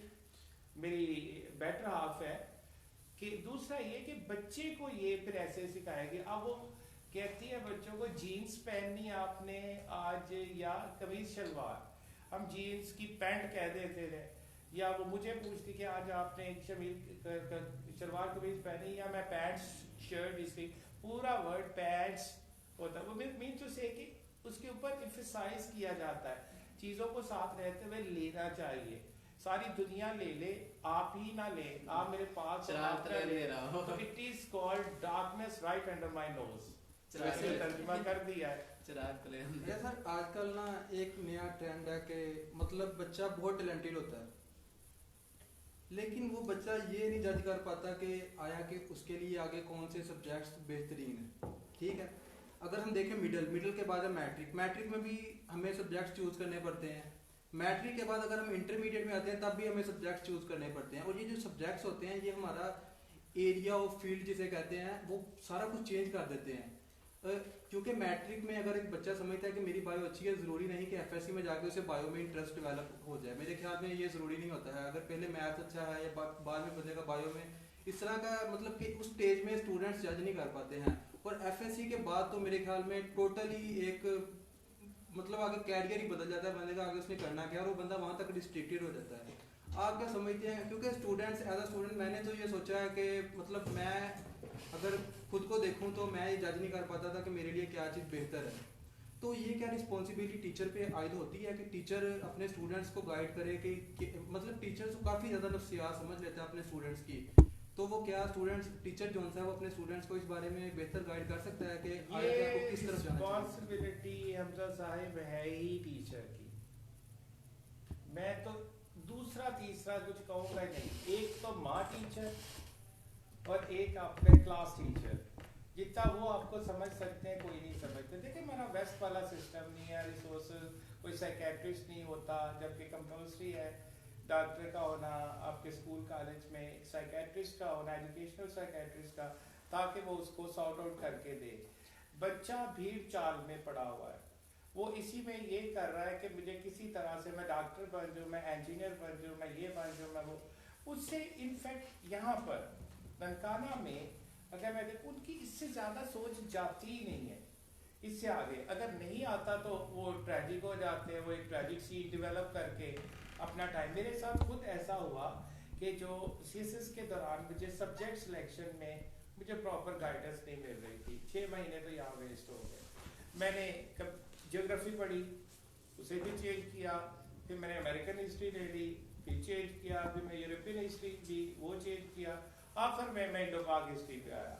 मेरी बेटर हाफ है कि दूसरा ये कि बच्चे को ये फिर ऐसे सिखाएंगे। अब वो कहती है बच्चों को जीन्स पहननी आपने आज या कमीज शलवार, हम जीन्स की पैंट कह देते थे, या वो मुझे पूछती कि आज आपने शलवार कमीज पहनी या मैं पैंट्स शर्ट, इसकी पूरा वर्ड पैंट्स होता है। वो मीन टू से कि उसके ऊपर इम्फेसाइज किया जाता है चीज़ों को साथ रहते हुए लेना चाहिए। सारी दुनिया ले ले, आप ही ना ले, आप मेरे पास ले रहा हो। तो it is called darkness right under my knows. वैसे तर्जुमा कर दिया है। चिराग ले या सर आजकल ना एक नया ट्रेंड है कि मतलब बच्चा बहुत टैलेंटेड होता है, लेकिन वो बच्चा ये नहीं जज कर पाता कि आया कि उसके लिए आगे कौन से सब्जेक्ट्स बेहतरीन है। ठीक है, अगर हम देखें मिडिल के बाद है मैट्रिक में भी हमें सब्जेक्ट्स चूज करने पड़ते हैं। मैट्रिक के बाद अगर हम इंटरमीडिएट में आते हैं तब भी हमें सब्जेक्ट चूज करने पड़ते हैं। और ये जो सब्जेक्ट्स होते हैं ये हमारा एरिया ऑफ फील्ड जिसे कहते हैं वो सारा कुछ चेंज कर देते हैं। क्योंकि मैट्रिक में अगर एक बच्चा समझता है कि मेरी बायो अच्छी है, ज़रूरी नहीं कि एफएससी में जाके उसे बायो में इंटरेस्ट डेवलप हो जाए। मेरे ख्याल में ये ज़रूरी नहीं होता है। अगर पहले मैथ अच्छा है या बाद में बचेगा बायो में, इस तरह का मतलब कि उस स्टेज में स्टूडेंट्स जज नहीं कर पाते हैं। और एफएससी के बाद तो मेरे ख्याल में टोटली एक मतलब आगे कैरियर ही बदल जाता है बंदे का, आगे उसने करना क्या, और वो बंदा वहाँ तक रिस्ट्रिक्टेड हो जाता है। आप क्या समझते हैं? क्योंकि स्टूडेंट्स एज अ स्टूडेंट मैंने तो ये सोचा है कि मतलब मैं अगर खुद को देखूं तो मैं ये जज नहीं कर पाता था कि मेरे लिए क्या चीज़ बेहतर है। तो ये क्या रिस्पॉन्सिबिलिटी टीचर पे आयद होती है कि टीचर अपने स्टूडेंट्स को गाइड करे कि मतलब टीचर काफ़ी ज़्यादा नफ्सियात समझ लेता है अपने स्टूडेंट्स की, तो वो क्या स्टूडेंट्स टीचर जो है वो अपने स्टूडेंट्स को इस बारे में बेहतर गाइड कर सकता है कि आगे आपको किस तरफ जाना चाहिए? रिस्पॉन्सिबिलिटी हमजा साहिब है ही टीचर की। मैं तो दूसरा तीसरा कुछ कहूँगा नहीं। एक तो माँ टीचर और एक अपने क्लास टीचर, जितना वो आपको समझ सकते हैं कोई नहीं समझते। देखिए हमारा वेस्ट वाला सिस्टम नहीं है, रिसोर्सेज, कोई साइकेट्रिस्ट नहीं होता, जबकि कंपल्सरी है डॉक्टर का होना, आपके स्कूल कॉलेज में साइकेट्रिस्ट का होना, एजुकेशनल साइकेट्रिस्ट का, ताकि वो उसको सॉर्ट आउट करके दे। बच्चा भीड़ चाल में पड़ा हुआ है, वो इसी में ये कर रहा है कि मुझे किसी तरह से मैं डॉक्टर बन जाऊँ, मैं इंजीनियर बन जाऊँ, मैं ये बन जाऊँ, मैं वो। उससे इनफैक्ट यहाँ पर ननकाना में अगर मैं देखूँ उनकी इससे ज़्यादा सोच जाती ही नहीं है। इससे आगे अगर नहीं आता तो वो ट्रेजिक हो जाते हैं, वो एक ट्रेजिक सीट डेवलप करके अपना टाइम। मेरे साथ खुद ऐसा हुआ कि जो सीएसएस के दौरान मुझे सब्जेक्ट सिलेक्शन में मुझे प्रॉपर गाइडेंस नहीं मिल रही थी। 6 महीने तो यहाँ वेस्ट हो गए। मैंने ज्योग्राफी पढ़ी, उसे भी चेंज किया, फिर मैंने अमेरिकन हिस्ट्री ले ली, फिर चेंज किया, फिर मैं यूरोपियन हिस्ट्री भी वो चेंज किया, आखिर में मैं इंडो पाक हिस्ट्री पे आया।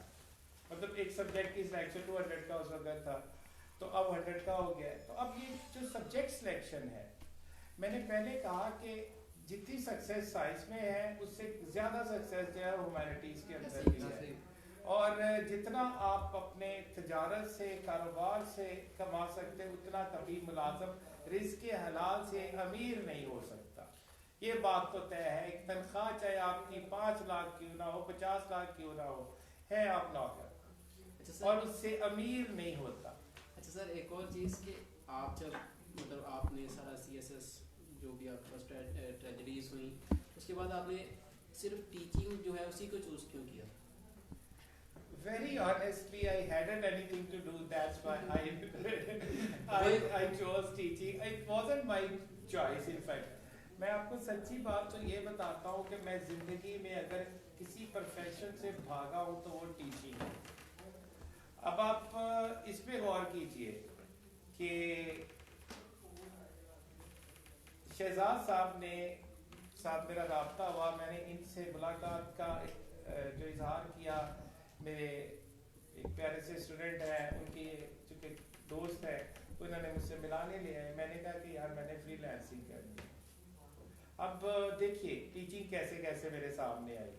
मतलब एक सब्जेक्ट की सिलेक्शन 200 का उस वक्त था, तो अब 100 का हो गया है। तो अब ये जो सब्जेक्ट सिलेक्शन है, मैंने पहले कहा कि जितनी सक्सेस साइंस में है उससे ज़्यादा सक्सेस जो है ह्यूमैनिटीज़ के अंदर भी है। और जितना आप अपने तजारत से, कारोबार से कमा सकते हैं, उतना कभी मुलाजम रिज़्क़ हलाल से अमीर नहीं हो सकता। ये बात तो तय है। एक तनख्वाह चाहे आपकी 5 लाख क्यों ना हो, 50 लाख क्यों ना हो, है आप नौकर, और उससे अमीर नहीं होता। अच्छा सर, एक और चीज़ कि आप जब मतलब आपने सारा सीएसएस जो भी आपके पास ट्रेजरीज हुई, उसके बाद आपने सिर्फ टीचिंग जो है उसी को चूज़ क्यों किया? Very honestly, I hadn't anything to do. That's why I chose teaching. It wasn't my choice, in fact. मैं आपको सच्ची बात तो ये बताता हूँ कि मैं जिंदगी में अगर किसी प्रोफेशन से भागा हूँ तो वो टीचिंग है। अब आप इस पे गौर कीजिए कि शहजाद साहब ने साथ मेरा राब्ता हुआ, मैंने इनसे मुलाकात का जो इजहार किया। मेरे एक प्यारे से स्टूडेंट हैं, उनकी चूँकि दोस्त है, उन्होंने मुझसे मिलाने लिया है। मैंने कहा कि यार मैंने फ्रीलांसिंग करनी है। अब देखिए टीचिंग कैसे कैसे मेरे सामने आई।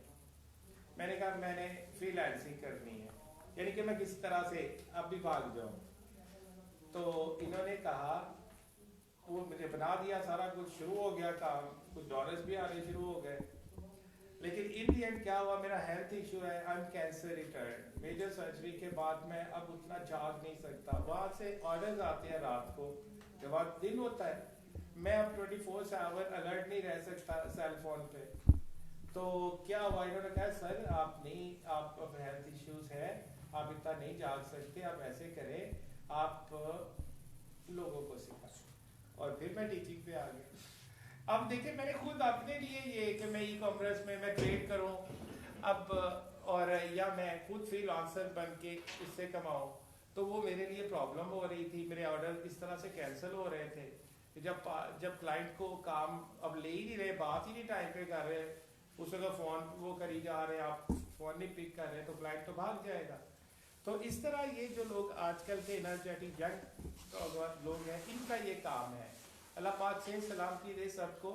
मैंने कहा मैंने फ्रीलांसिंग करनी है, यानी कि मैं किसी तरह से अब भी भाग जाऊँ। तो इन्होंने कहा, वो मुझे बना दिया, सारा कुछ शुरू हो गया काम, कुछ डॉलर्स भी आने शुरू हो गए। लेकिन इन दी एंड क्या हुआ, मेरा हेल्थ इशू है, I am cancer return, major surgery के बाद मैं अब उतना जाग नहीं सकता। वहाँ से ऑर्डर्स आते हैं रात को, जब दिन होता है, मैं अब 24 आवर अलर्ट नहीं रह सकता सेल फोन पे। تو کیا ہوا, انہوں نے کہا سر آپ نہیں, آپ ہیلتھ ایشوز ہے, آپ اتنا نہیں جاگ سکتے, آپ ایسے کریں آپ لوگوں کو سکھائیں. اور پھر میں ٹیچنگ پہ آ گیا. اب دیکھیں میں نے خود اپنے لیے یہ کہ میں ای کامرس میں ٹریڈ کروں اب, اور یا میں خود فری لانسر بن کے اس سے کماؤں, تو وہ میرے لیے پرابلم ہو رہی تھی. میرے آرڈر اس طرح سے کینسل ہو رہے تھے جب کلائنٹ کو کام اب لے ہی نہیں رہے, بات ہی نہیں ٹائم پہ کر رہے, اس وقت فون وہ کری جا رہے ہیں, آپ فون نہیں پک کر رہے تو کلائنٹ تو بھاگ جائے گا. تو اس طرح یہ جو لوگ آج کل کے انرجیٹک ینگ لوگ ہیں, ان کا یہ کام ہے. اللہ پاک سے سلام کیجیے سب کو,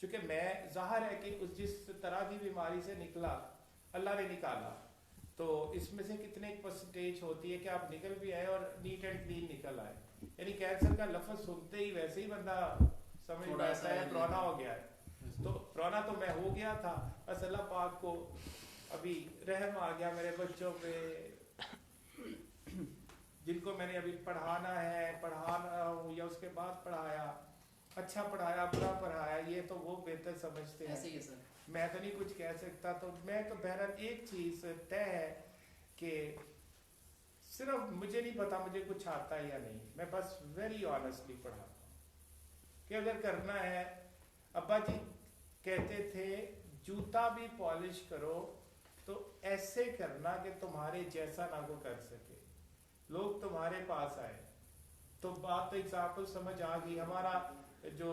چونکہ میں ظاہر ہے کہ جس طرح کی بیماری سے نکلا اللہ نے نکالا, تو اس میں سے کتنے ایک پرسنٹیج ہوتی ہے کہ آپ نکل بھی آئے اور نیٹ اینڈ کلین نکل آئے. یعنی کینسر کا لفظ سنتے ہی ویسے ہی بندہ سمجھ جاتا ہے پرانا ہو گیا ہے. تو پرانا تو میں ہو گیا تھا, بس اللہ پاک کو ابھی رحم آ گیا میرے بچوں پہ, جن کو میں نے ابھی پڑھانا ہے, پڑھا رہا ہوں یا اس کے بعد پڑھایا, اچھا پڑھایا برا پڑھایا, یہ تو وہ بہتر سمجھتے ہیں. ایسے ہی ہے سر, میں تو نہیں کچھ کہہ سکتا. تو میں تو بہرحال ایک چیز طے ہے کہ صرف مجھے نہیں پتا مجھے کچھ آتا ہے یا نہیں, میں بس ویری آنیسٹلی پڑھاتا ہوں کہ اگر کرنا ہے. ابا جی کہتے تھے جوتا بھی پالش کرو تو ایسے کرنا کہ تمہارے جیسا نہ کو کر سکے, لوگ تمہارے پاس آئے. تو بات تو ایگزامپل سمجھ آ گئی. ہمارا جو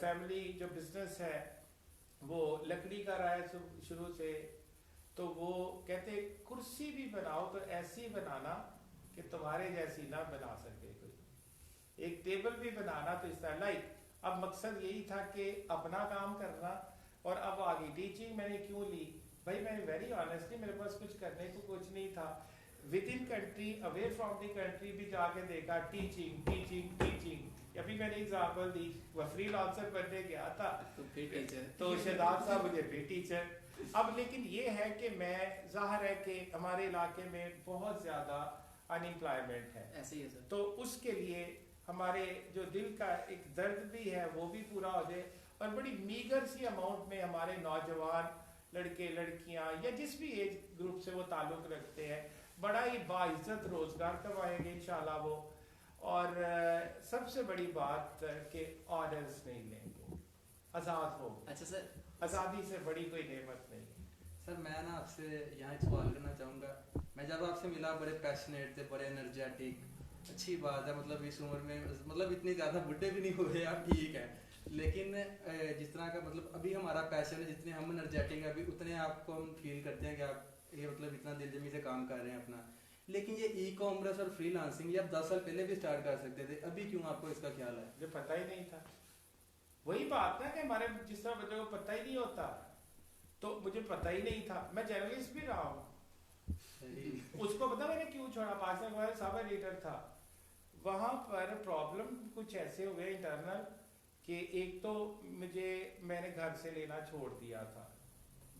فیملی جو بزنس ہے وہ لکڑی کا رہا ہے شروع سے, تو وہ کہتے کرسی بھی بناؤ تو ایسی بنانا کہ تمہارے جیسی نہ بنا سکے کوئی, ایک ٹیبل بھی بنانا تو اس طرح لائک. اب مقصد یہی تھا کہ اپنا کام کرنا. اور اب آگے ٹیچنگ میں نے کیوں لی, بھائی میں ویری آنیسٹلی میرے پاس کچھ کرنے کو کچھ نہیں تھا. With in country away from the country بھی جا کے دیکھا ٹیچنگ ٹیچنگ ٹیچنگ. ابھی میں نے ایگزامپل دی, وہ فری لانسر بننے گیا تھا تو شہزاد صاحب مجھے پھر ٹیچر. اب لیکن یہ ہے کہ میں ظاہر ہے کہ ہمارے علاقے میں بہت زیادہ ان امپلائمنٹ ہے, ایسے ہی ہے سر. تو اس کے لیے ہمارے جو دل کا ایک درد بھی ہے وہ بھی پورا ہو جائے. اور بڑی میگر سی اماؤنٹ میں ہمارے نوجوان لڑکے لڑکیاں یا جس بھی ایج گروپ سے وہ تعلق رکھتے ہیں بڑا ہی باعزت روزگار کروائیں گے انشاءاللہ وہ. اور سب سے بڑی بات کہ آرڈرز نہیں لیں گے, آزاد ہو. اچھا سر, آزادی سے بڑی کوئی نعمت نہیں. سر میں نا آپ سے یہاں ایک سوال کرنا چاہوں گا. میں جب آپ سے ملا بڑے پیشنیٹ تھے, بڑے انرجیٹک, اچھی بات ہے, مطلب اس عمر میں مطلب اتنے زیادہ بڈھے بھی نہیں ہوئے آپ, ٹھیک ہے, لیکن جس طرح کا مطلب ابھی ہمارا پیشن ہے, جتنے ہم انرجیٹک ہیں ابھی اتنے آپ کو ہم فیل کرتے ہیں کہ آپ یہ مطلب اتنا دل جمی سے کام کر رہے ہیں اپنا. لیکن یہ ای کامرس اور فری لانسنگ یہ آپ 10 سال پہلے بھی اسٹارٹ کر سکتے تھے, ابھی کیوں آپ کو اس کا خیال ہے؟ مجھے پتہ ہی نہیں تھا. وہی بات ہے کہ ہمارے جس طرح بچوں کو پتہ ہی نہیں ہوتا, تو مجھے پتہ ہی نہیں تھا. میں جرنلسٹ بھی رہا ہوں. اس کو پتا میں نے کیوں چھوڑا, پاکستان کا سب ایڈیٹر تھا. وہاں پر پرابلم کچھ ایسے ہوئے انٹرنل کہ ایک تو میں نے گھر سے لینا چھوڑ دیا تھا,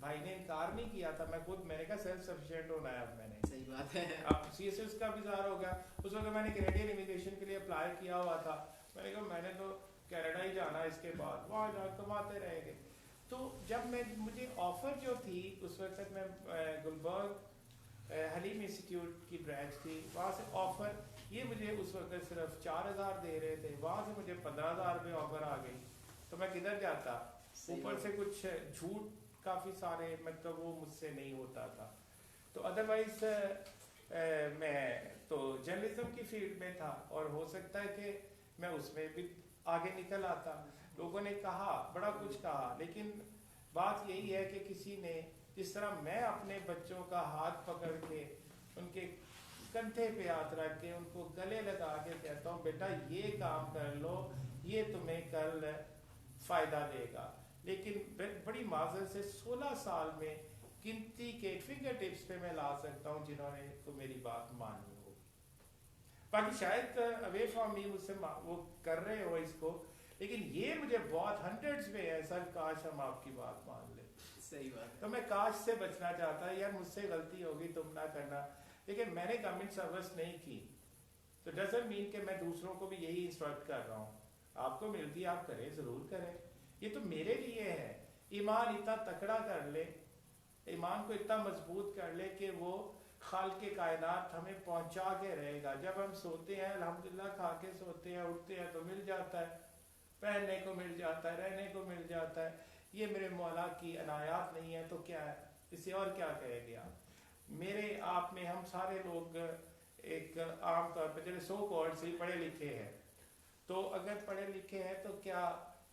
بھائی نے انکار نہیں کیا تھا, میں خود میں نے کہا سیلف سفیشینٹ ہونا ہے. اب میں نے صحیح بات ہے, اب سی ایس ایس کا بھی ظاہر ہو گیا. اس وقت میں نے کینیڈین امیگریشن کے لیے اپلائی کیا ہوا تھا. میں نے کہا میں نے تو کینیڈا ہی جانا ہے, اس کے بعد وہاں جا کماتے رہیں گے. تو جب مجھے آفر جو تھی اس وقت میں گلبرگ حلیم انسٹیٹیوٹ کی برانچ تھی, وہاں سے آفر یہ مجھے اس وقت صرف 4,000 دے رہے تھے, وہاں سے مجھے 15,000 میں آفر آ گئی. تو میں کدھر جاتا, اوپر سے کچھ جھوٹ کافی سارے, مطلب وہ مجھ سے نہیں ہوتا تھا. تو ادروائز میں تو جرنلزم کی فیلڈ میں تھا, اور ہو سکتا ہے کہ میں اس میں بھی آگے نکل آتا. لوگوں نے کہا بڑا کچھ کہا, لیکن بات یہی ہے کہ کسی نے جس طرح میں اپنے بچوں کا ہاتھ پکڑ کے ان کے کندھے پہ ہاتھ رکھ کے ان کو گلے لگا کے کہتا ہوں بیٹا یہ کام کر لو, یہ تمہیں کل فائدہ دے گا. لیکن بڑی معذرت سے 16 سال میں گنتی کے فنگر ٹپس پہ میں لا سکتا ہوں جنہوں نے تو میری بات مانی ہو. باقی شاید اوے فرام می مجھ سے وہ کر رہے ہو اس کو, لیکن یہ مجھے بہت ہنڈریڈز میں ہے سر, کاش ہم آپ کی بات مان لیں. صحیح بات ہے. تو میں کاش سے بچنا چاہتا, یار مجھ سے غلطی ہوگی تم نہ کرنا, لیکن میں نے گورنمنٹ سروس نہیں کی. تو ڈزنٹ مین کہ میں دوسروں کو بھی یہی انسٹرکٹ کر رہا ہوں. آپ کو ملتی آپ کریں, ضرور کریں. یہ تو میرے لیے ہے ईमान इतना तकड़ा कर ले, ईमान को इतना मजबूत कर ले कि वो खाल के कायनात हमें पहुंचा के रहेगा। जब हम सोते हैं अल्हम्दुलिल्लाह खा के सोते हैं, उठते हैं तो मिल जाता है, पहनने को मिल जाता है, रहने को मिल जाता है। ये मेरे मौला की अनायात नहीं है तो क्या है, इसे और क्या कहेंगे आप? मेरे आप में हम सारे लोग एक आम तौर पर चले सो कॉल्ड से पढ़े लिखे हैं, तो अगर पढ़े लिखे हैं तो क्या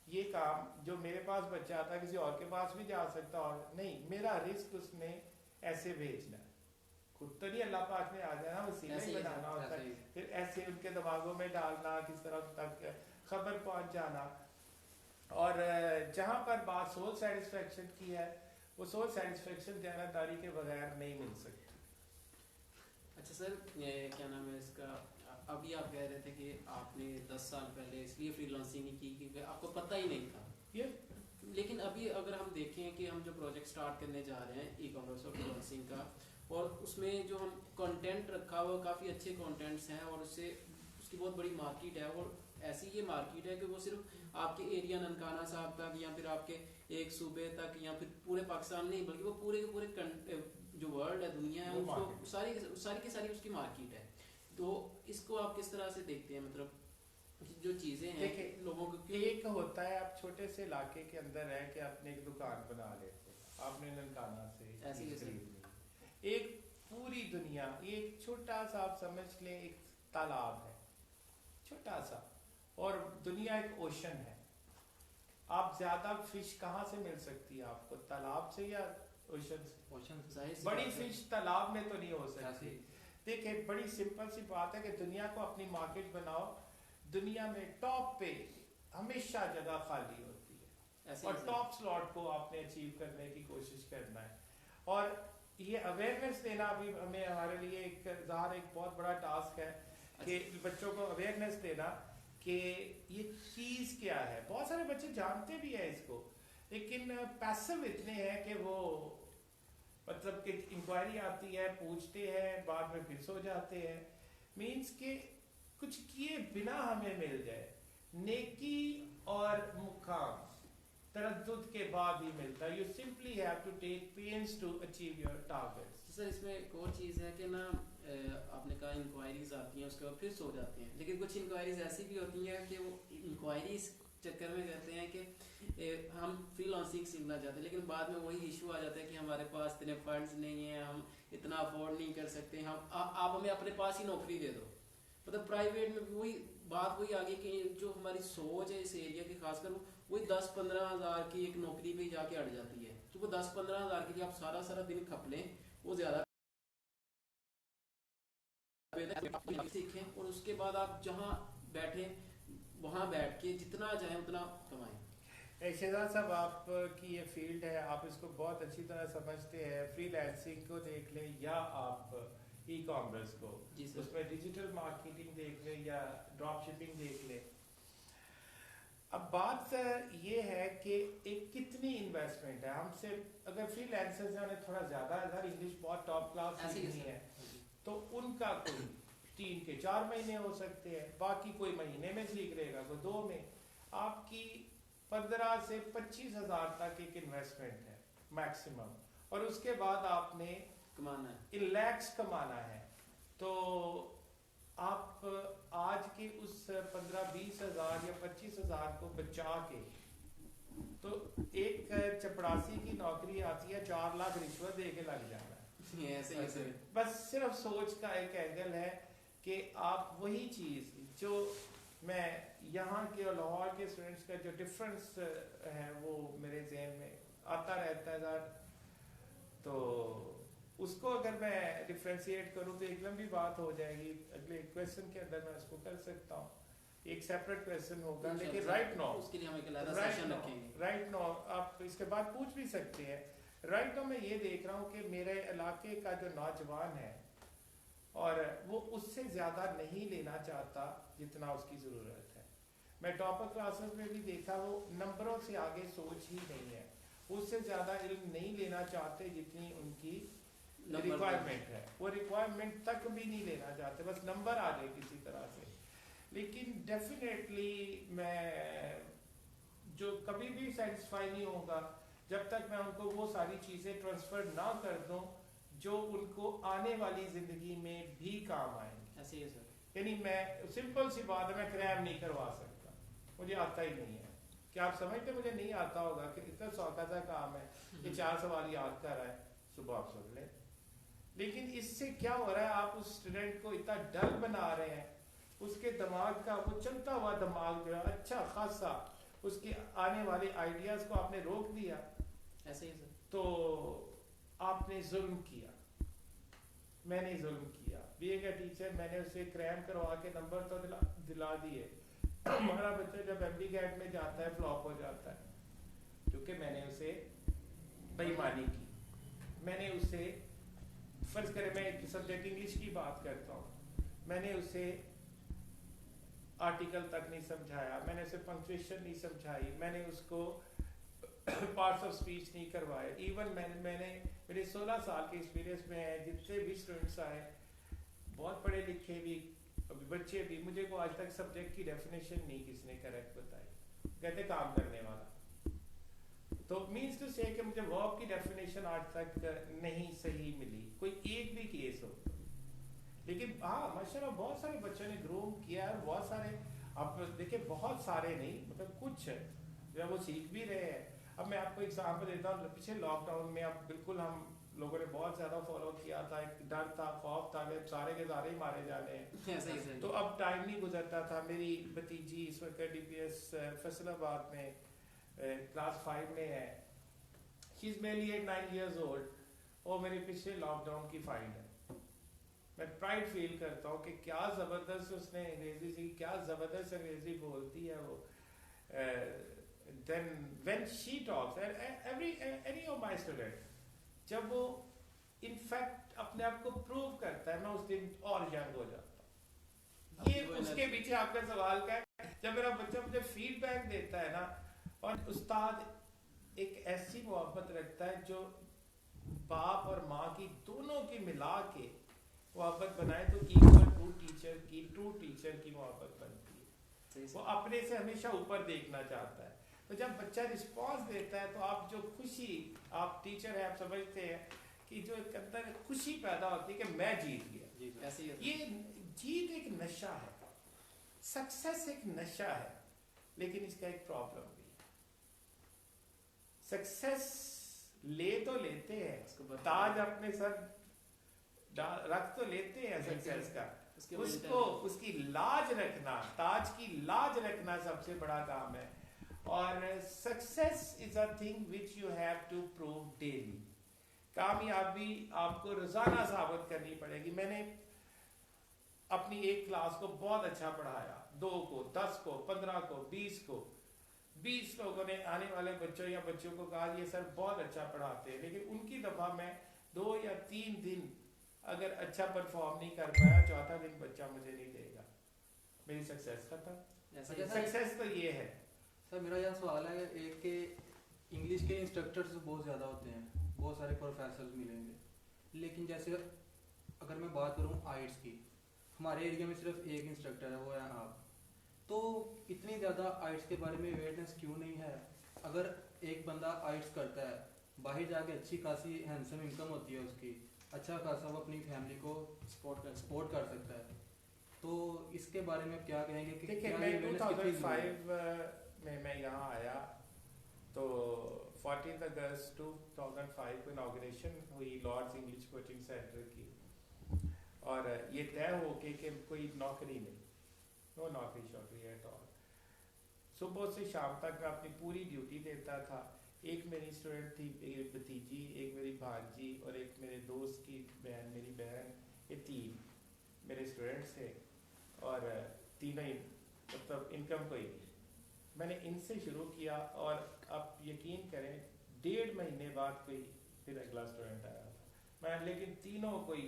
ये काम जो मेरे पास बच्चा आता किसी और के पास भी जा सकता? और नहीं, मेरा रिस्क उसने ऐसे भेजना, खुद तो नहीं अल्लाह पाक ने आ जाना, वसीला ही बनाना होता है, फिर ऐसे उनके दिमागों में डालना, किस तरह तक खबर पहुंच जाना। और जहाँ पर बात सोल सेटिस्फेक्शन की है, वो सोल सेटिस्फेक्शन दयानतदारी के बगैर नहीं मिल सकती। अच्छा सर, क्या नाम है इसका, अभी आप कह रहे थे कि आपने 10 साल पहले इसलिए फ्रीलांसिंग की क्योंकि आपको पता ही नहीं था ये, लेकिन अभी अगर हम देखें कि हम जो प्रोजेक्ट स्टार्ट करने जा रहे हैं ई कॉमर्स और फ्रीलांसिंग का, और उसमें जो हम कंटेंट रखा हुआ काफ़ी अच्छे कंटेंट्स हैं और उससे उसकी बहुत बड़ी मार्केट है, और ऐसी ये मार्केट है कि वो सिर्फ आपके एरिया ननकाना साहब तक या फिर आपके एक सूबे तक या फिर पूरे पाकिस्तान नहीं बल्कि वो पूरे के पूरे जो वर्ल्ड है, दुनिया है, उसको सारी की सारी उसकी मार्केट है। तो इसको आप किस तरह से देखते हैं, मतलब जो चीज़ें हैं लोगों को एक होता है आप छोटे से इलाके के अंदर है कि आपने एक दुकान बना लेते, आपने ननकाना से ऐसी एक पूरी दुनिया, एक छोटा सा आप समझ लें एक तालाब है छोटा सा, और दुनिया एक ओशन है। आप ज्यादा फिश कहाँ से मिल सकती है आपको, तालाब से या ओशन से? बड़ी फिश तालाब में तो नहीं हो सकती। देखिए बड़ी सिंपल सी बात है कि दुनिया को अपनी मार्केट बनाओ, दुनिया में टॉप पे हमेशा जगह खाली होती है और टॉप स्लॉट को आपने अचीव करने की कोशिश करना है। और ये अवेयरनेस देना भी हमें हमारे लिए एक बहुत बड़ा टास्क है कि बच्चों को अवेयरनेस देना कि ये चीज़ क्या है। बहुत सारे बच्चे जानते भी है इसको, लेकिन पैसिव इतने हैं कि वो मतलब कि इंक्वायरी आती है, पूछते हैं, बाद में फिर सो जाते हैं। मीन्स कि कुछ किए बिना हमें मिल जाए, नेकी और मुकाम तरद्दुद के बाद ही मिलता है। You simply have to take pains to achieve your targets. Sir इसमें एक और चीज़ है कि ना, आपने कहा इंक्वायरीज आती हैं उसके बाद फिर सो जाते हैं, लेकिन कुछ इंक्वायरीज ऐसी भी होती हैं कि वो इंक्वायरीज चक्कर में कहते हैं कि हम फ्रीलांसिंग सीखना चाहते हैं, लेकिन बाद में वही इशू आ जाता है कि हमारे पास इतने फंड्स नहीं हैं, हम इतना अफोर्ड नहीं कर सकते, हम आप हमें अपने पास ही नौकरी दे दो। मतलब प्राइवेट में वही बात वही आगे कि जो हमारी सोच है इस एरिया की, खासकर वही 10-15 हज़ार की एक नौकरी पे जाके अड़ जाती है। तो वो 10-15 हज़ार के लिए आप सारा सारा दिन खप लें, वो ज़्यादा सीखें और उसके बाद आप जहाँ बैठे वहाँ बैठ के जितना चाहें उतना कमाएं। शहजाद साहब, आपकी ये फील्ड है, आप इसको बहुत अच्छी तरह समझते हैं। फ्रीलांसिंग को देख लें या आप ई कॉमर्स को, उसमें डिजिटल मार्केटिंग देख लें या ड्रॉप शिपिंग देख लें। अब बात ये है कि एक कितनी इन्वेस्टमेंट है। हमसे अगर फ्रीलांसर्स ने थोड़ा ज़्यादा अगर इंग्लिश बहुत टॉप क्लास सीखनी है तो उनका कोई 3 के 4 महीने हो सकते हैं, बाकी कोई महीने में सीख लेगा, कोई 2 में। आपकी 15 से 25 हज़ार तक एक इन्वेस्टमेंट है मैक्सिमम, और उसके बाद आपने कमाना है, इन लैक्स कमाना है। तो आप आज के उस 15-20 हज़ार या 25 हज़ार को बचा के, तो एक चपड़ासी की नौकरी आती है 4 लाख रिश्वत दे के लग जाना है। ऐसे बस सिर्फ सोच का एक एंगल है कि आप वही चीज़ जो मैं यहाँ के और लाहौर के स्टूडेंट्स का जो डिफरेंस है वो मेरे जहन में आता रहता है सर, तो उसको अगर मैं डिफ्रेंशिएट करूँ तो एक लंबी बात हो जाएगी। अगले क्वेश्चन के अंदर मैं उसको कर सकता हूँ, एक सेपरेट क्वेश्चन होगा, लेकिन राइट नो उसके लिए हम एक अलग सेशन रखेंगे। राइट नो आप इसके बाद पूछ भी सकते हैं। राइट नो मैं ये देख रहा हूँ कि मेरे इलाके का जो नौजवान है और वो उससे ज़्यादा नहीं लेना चाहता जितना उसकी ज़रूरत है। मैं टॉपर क्लासेस में भी देखा, वो नंबरों से आगे सोच ही नहीं है, उससे ज़्यादा इल्म नहीं लेना चाहते जितनी उनकी रिक्वायरमेंट है। वो रिक्वायरमेंट तक भी नहीं लेना चाहते, बस नंबर आ जाए किसी तरह से। लेकिन डेफिनेटली मैं जो कभी भी सेटिस्फाई नहीं होगा जब तक मैं उनको वो सारी चीज़ें ट्रांसफ़र ना कर दूं जो उनको आने वाली ज़िंदगी में भी काम आएंगी। ऐसे ही है सर। यानी मैं सिंपल सी बात है, मैं क्रैम नहीं करवा सकता, मुझे आता ही नहीं है। क्या आप समझते मुझे नहीं आता होगा कि इतना सौखा सा काम है, ये 4 सवाल याद कर रहा है, सुबह आप सुन लें। लेकिन इससे क्या हो रहा है, आप उस स्टूडेंट को इतना डल बना रहे हैं, उसके दिमाग का वो चलता हुआ दिमाग जो है अच्छा खासा, उसके आने वाले आइडियाज़ को आपने रोक दिया, ऐसे ही है सर। तो आपने जुल्म किया। मैंने जुल्म किया, बीइंग अ टीचर, मैंने उसे क्रैम करवा के नंबर तो दिला दिए। हमारा बच्चा जब एमडी कैट में जाता है फ्लॉप हो जाता है, क्योंकि मैंने उसे बेईमानी की। मैंने उसे, फर्ज करें मैं एक सब्जेक्ट इंग्लिश की बात करता हूँ, मैंने उसे आर्टिकल तक नहीं समझाया, मैंने उसे पंक्चुएशन नहीं समझाई, मैंने उसको पार्ट्स ऑफ स्पीच नहीं करवाए। इवन मैंने मेरे 16 साल के एक्सपीरियंस में है, जितने भी स्टूडेंट्स आए, बहुत पढ़े लिखे भी, बच्चे भी, मुझे को आज तक सब्जेक्ट की डेफिनेशन नहीं किसी ने करेक्ट बताई, कहते काम करने वाला। तो मीन्स टू से कि मुझे वर्ब की डेफिनेशन आज तक नहीं सही मिली, कोई एक भी केस हो। लेकिन हाँ माशाल्लाह बहुत सारे बच्चों ने ग्रो किया है, बहुत सारे, आप देखिए बहुत सारे नहीं, मतलब कुछ जो वो सीख भी रहे हैं। अब मैं आपको एग्जाम्पल देता हूँ, पिछले लॉकडाउन में अब बिल्कुल हम लोगों ने बहुत ज़्यादा फॉलो किया था, एक डर था, खौफ था कि सारे के सारे ही मारे जाने हैं। ऐसे ही सर। तो अब टाइम नहीं गुजरता था। मेरी भतीजी इस वक्त DPS फैसलाबाद में क्लास 5 में है, she is mainly 8-9 years old, और मेरे पिछले लॉकडाउन की फाइंड है। मैं प्राइड फील करता हूँ कि क्या ज़बरदस्त उसने अंग्रेज़ी सीखी, क्या ज़बरदस्त अंग्रेज़ी बोलती है वो। Then when she talks, any of my student, जब वो इनफैक्ट अपने आप को प्रूव करता है, मैं उस दिन और यंग हो जाता हूँ। ये उसके पीछे आपका सवाल क्या है, जब मेरा बच्चा मुझे फीडबैक देता है ना, और उस्ताद एक ऐसी मोहब्बत रखता है जो बाप और माँ की दोनों की मिला के मोहब्बत बनाए, तो इक्वल ट्रू टीचर की मोहब्बत बनती है। वो अपने से हमेशा ऊपर देखना चाहता है। तो जब बच्चा रिस्पॉन्स देता है, तो आप जो खुशी, आप टीचर है, आप समझते हैं कि जो एक अंदर खुशी पैदा होती है कि मैं जीत गया। ऐसे ही है। ये जीत एक नशा है, सक्सेस एक नशा है, लेकिन इसका एक प्रॉब्लम भी है। सक्सेस ले तो लेते हैं, ताज अपने सर रख तो लेते हैं सक्सेस का, उसको उसकी लाज रखना, ताज की लाज रखना सबसे बड़ा काम है। और success is a thing which you have to prove daily. कामयाबी आपको रोजाना साबित करनी पड़ेगी। मैंने अपनी एक क्लास को बहुत अच्छा पढ़ाया, 2 को, 10 को, 15 को, 20 को, 20 लोगों ने आने वाले बच्चों या बच्चों को कहा ये सर बहुत अच्छा पढ़ाते हैं, लेकिन उनकी दफा मैं 2 या 3 दिन अगर अच्छा परफॉर्म नहीं कर पाया, चौथा दिन बच्चा मुझे नहीं देगा, मेरी सक्सेस खत्म। सक्सेस तो ये है। सर मेरा यह सवाल है, एक के इंग्लिश के इंस्ट्रक्टर्स बहुत ज़्यादा होते हैं, बहुत सारे प्रोफेसर्स मिलेंगे, लेकिन जैसे अगर मैं बात करूं आइट्स की, हमारे एरिया में सिर्फ एक इंस्ट्रक्टर है, वो है आप। तो इतनी ज़्यादा आइट्स के बारे में अवेयरनेस क्यों नहीं है? अगर एक बंदा आइट्स करता है, बाहर जाके अच्छी खासी हैंडसम इनकम होती है उसकी, अच्छा खासा वो अपनी फैमिली को सपोर्ट कर सकता है, तो इसके बारे में क्या कहेंगे कि देखिए मैं 2005 में मैं यहाँ आया, तो 14 अगस्त 2005 को इनाग्रेशन हुई लॉर्ड्स इंग्लिश कोचिंग सेंटर की, और ये तय हो के कि कोई नौकरी नहीं, नो नौकरी शौकरी एट ऑल। सुबह से शाम तक मैं अपनी पूरी ड्यूटी देता था। एक मेरी स्टूडेंट थी, एक भतीजी, एक मेरी भांजी और एक मेरे दोस्त की बहन, मेरी बहन, ये 3 मेरे स्टूडेंट्स थे, और तीनों ही मतलब इनकम कोई नहीं। मैंने इनसे शुरू किया, और अब यकीन करें 1.5 महीने बाद कोई फिर अगला स्टूडेंट आया था। मैं लेकिन तीनों कोई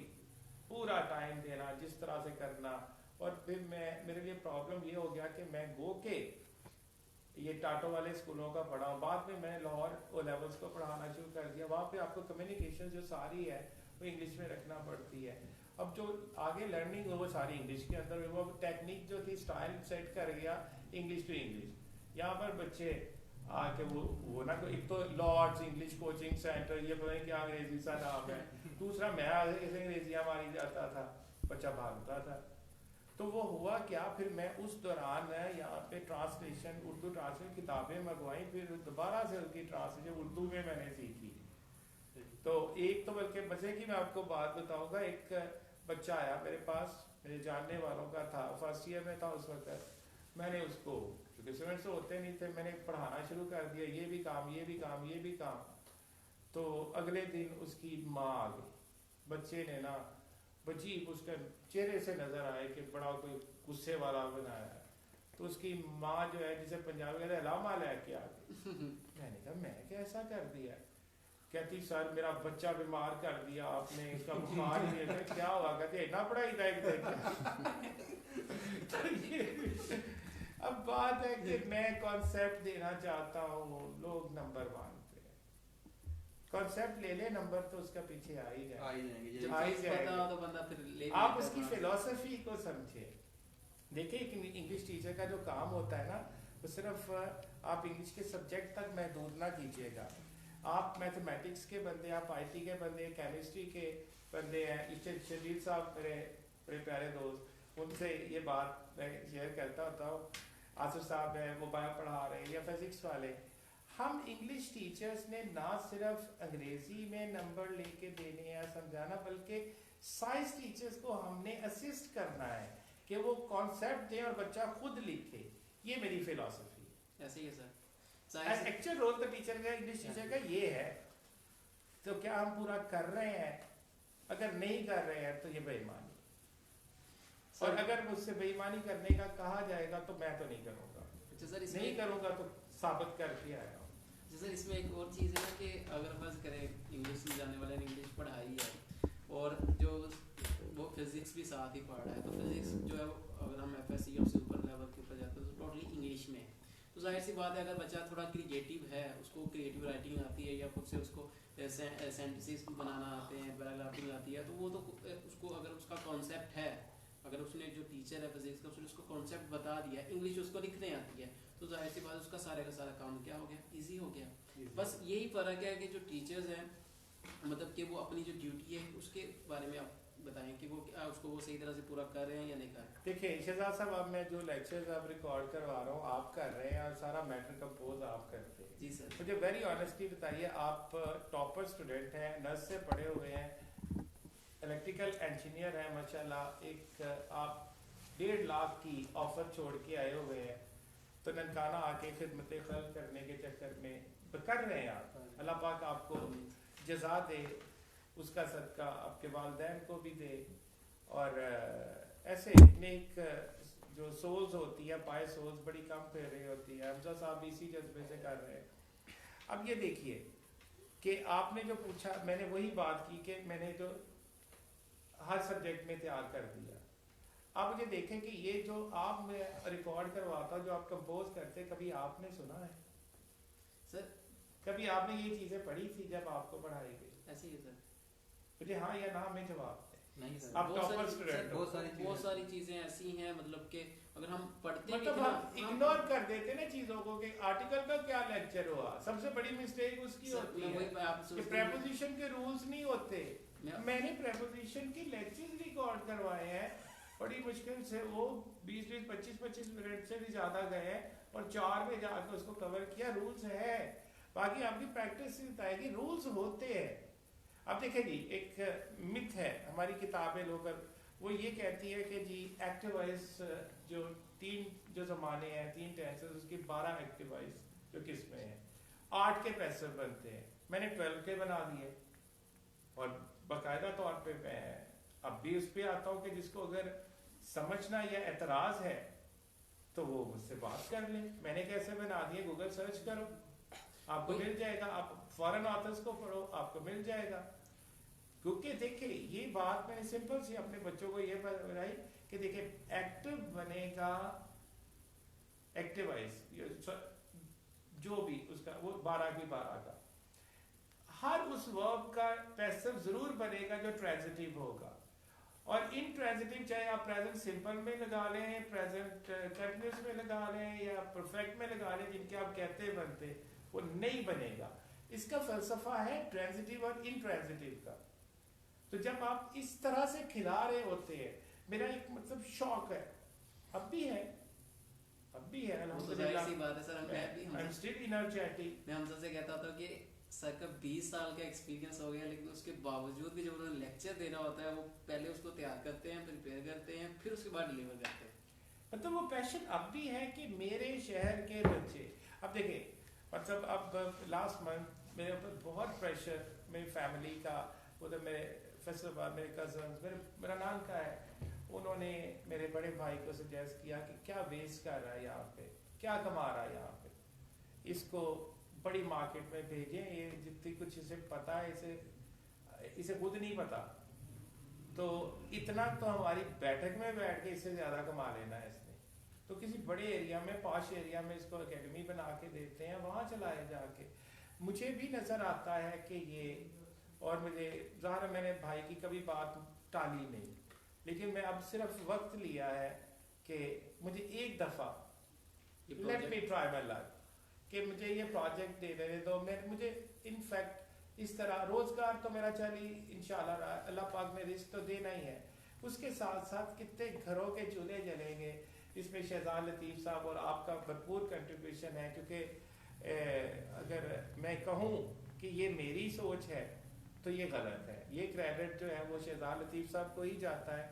पूरा टाइम देना, जिस तरह से करना, और फिर मेरे लिए प्रॉब्लम ये हो गया कि मैं गो के ये टाटो वाले स्कूलों का पढ़ा हूँ। बाद में मैं लाहौर ओ लेवल्स को पढ़ाना शुरू कर दिया। वहाँ पे आपको कम्युनिकेशन जो सारी है वो इंग्लिश में रखना पड़ती है। अब जो आगे लर्निंग हो वो सारी इंग्लिश के अंदर, वो टेक्निक जो थी, स्टाइल सेट कर गया इंग्लिश टू इंग्लिश। यहाँ पर बच्चे आके वो ना तो एक तो लॉर्ड्स इंग्लिश कोचिंग सेंटर, ये पता नहीं क्या अंग्रेजी सा नाम है, दूसरा मैं आगे कैसे अंग्रेजियाँ मारी जाता था, बच्चा भागता था। तो वो हुआ क्या, फिर मैं उस दौरान यहाँ पे ट्रांसलेशन, उर्दू ट्रांसलेशन किताबें मंगवाई, फिर दोबारा से उसकी ट्रांसलेशन उर्दू में मैंने सीखी। तो एक तो बल्कि मजे की मैं आपको बात बताऊंगा, एक बच्चा आया मेरे पास, मेरे जानने वालों का था, फर्स्ट ईयर में था उस वक्त। मैंने उसको, क्योंकि स्टूडेंट्स तो होते नहीं थे, मैंने पढ़ाना शुरू कर दिया, ये भी काम ये भी काम ये भी काम। तो अगले दिन उसकी माँ आ गई, बच्चे ने ना अजीब, उसके चेहरे से नजर आए कि बड़ा कोई गुस्से वाला बनाया है। तो उसकी माँ जो है, जिसे पंजाबी कहते हैं, लामा लेके आ गई। मैंने कहा मैं क्या ऐसा कर दिया? कहती सर मेरा बच्चा बीमार कर दिया आपने, इसका बुखार ही है। क्या हुआ? कहती इतना पढ़ाई था एक दिन। तो ये अब बात है कि मैं कॉन्सेप्ट देना चाहता हूँ, लोग नंबर मांगते हैं, कॉन्सेप्ट ले ले, नंबर तो उसका पीछे आ ही जाएंगे। तो बंदा फिर ले आप उसकी फिलॉसफी को समझे। देखिए एक इंग्लिश टीचर का जो काम होता है ना, वो सिर्फ आप इंग्लिश के सब्जेक्ट तक महदूद ना कीजिएगा। आप मैथमेटिक्स के बंदे, आप आईटी के बंदे, केमिस्ट्री के बंदे हैं। शरीर साहब मेरे बड़े प्यारे दोस्त, उनसे ये बात मैं शेयर करता होता हूँ। आसिफ साहब हैं, वो बायो पढ़ा रहे हैं, या फिजिक्स वाले। हम इंग्लिश टीचर्स ने ना सिर्फ अंग्रेजी में नंबर लेके देने हैं समझाना, बल्कि साइंस टीचर्स को हमने असिस्ट करना है कि वो कॉन्सेप्ट दें और बच्चा खुद लिखे। ये मेरी फिलॉसफी ऐसे ही है सर। एक्चुअल रोल तो टीचर का, इंग्लिश टीचर का ये है। तो क्या हम पूरा कर रहे हैं? अगर नहीं कर रहे हैं तो ये बेईमानी, और अगर मुझसे बेईमानी करने का कहा जाएगा तो मैं तो नहीं करूँगा। अच्छा सर, नहीं करूँगा तो साबित करके आया हूँ। अच्छा सर, इसमें एक और चीज़ है ना कि अगर फर्ज करें इंग्लिश समझाने वाले ने इंग्लिश पढ़ाई है और जो वो फिजिक्स भी साथ ही पढ़ रहा है, तो फिजिक्स जो है अगर हम FSC या उससे ऊपर लेवल के ऊपर जाते हैं तो टोटली इंग्लिश में है। तो जाहिर सी बात है, अगर बच्चा थोड़ा क्रिएटिव है, उसको क्रिएटिव राइटिंग आती है या खुद से उसको सेंटेंसेस बनाना आते हैं, पैराग्राफिंग आती है, तो वो तो उसको अगर उसका कॉन्सेप्ट है, अगर उसने जो टीचर है फिजिक्स का, उसने उसको कॉन्सेप्ट बता दिया, इंग्लिश उसको लिखने आती है, तो जाहिर सी बात उसका सारे का सारा काम क्या हो गया, ईजी हो गया। बस यही फ़र्क है कि जो टीचर्स हैं, मतलब कि वो अपनी जो ड्यूटी है उसके बारे में आप बताएं कि वो क्या उसको वो सही तरह से पूरा कर रहे हैं या नहीं कर रहे। देखिए शहजाद साहब, अब मैं जो लेक्चर्स आप रिकॉर्ड करवा रहा हूँ आप कर रहे हैं, और सारा मैटर कंपोज आप करते हैं। जी सर। मुझे वेरी ऑनेस्टली बताइए, आप टॉपर स्टूडेंट हैं, नर्स से पढ़े हुए हैं, इलेक्ट्रिकल इंजीनियर हैं माशाल्लाह, एक आप 1.5 लाख की ऑफर छोड़ के आए हुए हैं, तो ननकाना आके खिदमत खल्क करने के चक्कर में कर रहे हैं आप। अल्लाह पाक आपको जज़ा दे, उसका सदका आपके वालिदैन को भी दे। और ऐसे नेक जो सोल्स होती है, पाए सोल्स बड़ी कम फिर रही होती है। हमजा साहब भी इसी जज्बे से कर रहे हैं। अब ये देखिए कि आपने जो पूछा, मैंने वही बात की कि मैंने जो हर सब्जेक्ट में तैयार कर दिया। आप मुझे देखें कि ये जो आप में रिकॉर्ड करवाता, जो आप कंपोज करते, कभी आपने सुना है सर? कभी आपने ये चीज़ें पढ़ी थी जब आपको पढ़ाई गई? ऐसे ही है सर। मुझे हाँ या ना में जवाब नहीं सर, आप टॉपर स्टूडेंट, बहुत सारी चीजें ऐसी हैं, मतलब कि अगर हम पढ़ते मतलब हम इग्नोर कर देते ना चीजों को कि आर्टिकल का क्या लेक्चर हुआ। सबसे बड़ी मिस्टेक उसकी होती है कि प्रेपोजिशन के रूल्स नहीं होते। मैंने प्रेपोजिशन की लेक्चर्स रिकॉर्ड करवाए हैं, बड़ी मुश्किल से वो 20-25 मिनट से भी ज्यादा गए हैं, और 4 में जाकर उसको कवर किया। रूल्स है, बाकी आपकी प्रैक्टिस बताएगी रूल्स होते हैं। अब देखिए जी, एक मिथ है हमारी किताबें लोग, वो ये कहती है कि जी एक्टिव वॉइस जो 3 जो ज़माने हैं, 3 टेंसेस, उसकी 12 एक्टिव वॉइस जो किस्में हैं, 8 के पैसिव बनते हैं। मैंने 12 के बना दिए, और बाकायदा तौर पे मैं अब भी उस पर आता हूँ कि जिसको अगर समझना या एतराज़ है तो वो मुझसे बात कर ले। मैंने कैसे बना दिए, गूगल सर्च करो आपको मिल जाएगा, आप फॉरेन ऑथर्स को पढ़ो आपको मिल जाएगा। क्योंकि देखिए ये बात मैंने सिंपल सी अपने बच्चों को ये बताई कि देखिए एक्टिव बनेगा एक्टिवाइज जो भी उसका वो 12 की 12 का, हर उस वर्ब का पैसिव जरूर बनेगा जो ट्रांजिटिव होगा। اور انٹرانزیٹیو چاہے آپ پریزنٹ سمپل میں لگا لیں، پریزنٹ کنٹینیوس میں لگا لیں یا پرفیکٹ میں لگا لیں، جن کے آپ کہتے بنتے وہ نہیں بنے گا. اس کا فلسفہ ہے ٹرانزیٹیو اور انٹرانزیٹیو کا. تو جب آپ اس طرح سے کھلا رہے ہوتے ہیں، میرا ایک مطلب شوق ہے، اب بھی ہے الحمدللہ. سی بات ہے سر. I'm still energetic. میں حمزہ سے کہتا تھا کہ سر کا 20 سال کا ایکسپیرینس ہو گیا، لیکن اس کے باوجود بھی جب انہوں نے لیکچر دینا ہوتا ہے وہ پہلے اس کو تیار کرتے ہیں، پریپیئر کرتے ہیں، پھر اس کے بعد ڈیلیور کرتے ہیں. مطلب وہ پیشن اب بھی ہے کہ میرے شہر کے بچے، اب دیکھیں مطلب اب لاسٹ منتھ میرے اوپر بہت پریشر میری فیملی کا، ادھر میرے فیصل آباد میرے کزنس، میرا نام کا ہے، انہوں نے میرے بڑے بھائی کو سجیسٹ کیا کہ کیا ویسٹ کر رہا ہے یہاں پہ، کیا کما رہا ہے یہاں پہ، اس کو بڑی مارکیٹ میں بھیجیں، یہ جتنی کچھ اسے پتا ہے اسے خود نہیں پتا، تو اتنا تو ہماری بیٹھک میں بیٹھ کے اس سے زیادہ کما لینا ہے اس نے، تو کسی بڑے ایریا میں پاش ایریا میں اس کو اکیڈمی بنا کے دیتے ہیں، وہاں چلائے جا کے. مجھے بھی نظر آتا ہے کہ یہ، اور مجھے ظاہر ہے میں نے بھائی کی کبھی بات ٹالی نہیں، لیکن میں اب صرف وقت لیا ہے کہ مجھے ایک دفعہ let me try my life کہ مجھے یہ پروجیکٹ دے دے دو. مجھے انفیکٹ اس طرح روزگار تو میرا چلی انشاءاللہ اللہ پاک نے رزق تو دینا ہی ہے، اس کے ساتھ ساتھ کتنے گھروں کے چولہے جلیں گے. اس میں شہزاد لطیف صاحب اور آپ کا بھرپور کنٹریبیوشن ہے، کیونکہ اگر میں کہوں کہ یہ میری سوچ ہے تو یہ غلط ہے. یہ کریڈٹ جو ہے وہ شہزاد لطیف صاحب کو ہی جاتا ہے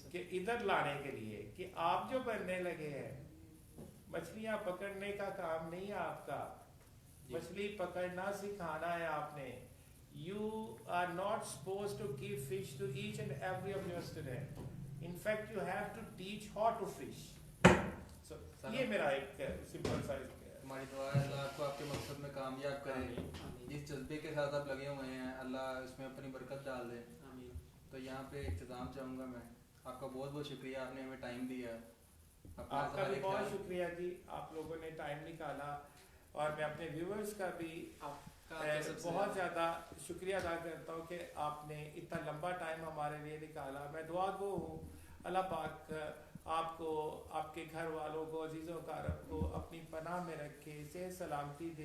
کہ ادھر لانے کے لیے کہ آپ جو بننے لگے ہیں، مچھلیاں پکڑنے کا کام نہیں ہے آپ کا، مچھلی پکڑنا سکھانا ہے آپ نے. You are not supposed to give fish to each and every of your students. In fact, you have to teach how to fish. So, یہ میرا ایک سمپل سا ہماری دعا ہے اللہ آپ کو آپ کے مقصد میں کامیاب کرے. جس جذبے کے ساتھ آپ لگے ہوئے ہیں اللہ اس میں اپنی برکت ڈال دے. تو یہاں پہ اختتام چاہوں گا میں. آپ کا بہت بہت شکریہ، آپ نے ہمیں ٹائم دیا. آپ کا بھی بہت شکریہ جی، آپ لوگوں نے ٹائم نکالا، اور میں اپنے ویورز کا بھی بہت زیادہ شکریہ ادا کرتا ہوں کہ آپ نے اتنا لمبا ٹائم ہمارے لیے نکالا. میں دعا گو ہوں اللہ پاک آپ کو، آپ کے گھر والوں کو، عزیز و اقارب کو اپنی پناہ میں رکھے، صحت سلامتی دے.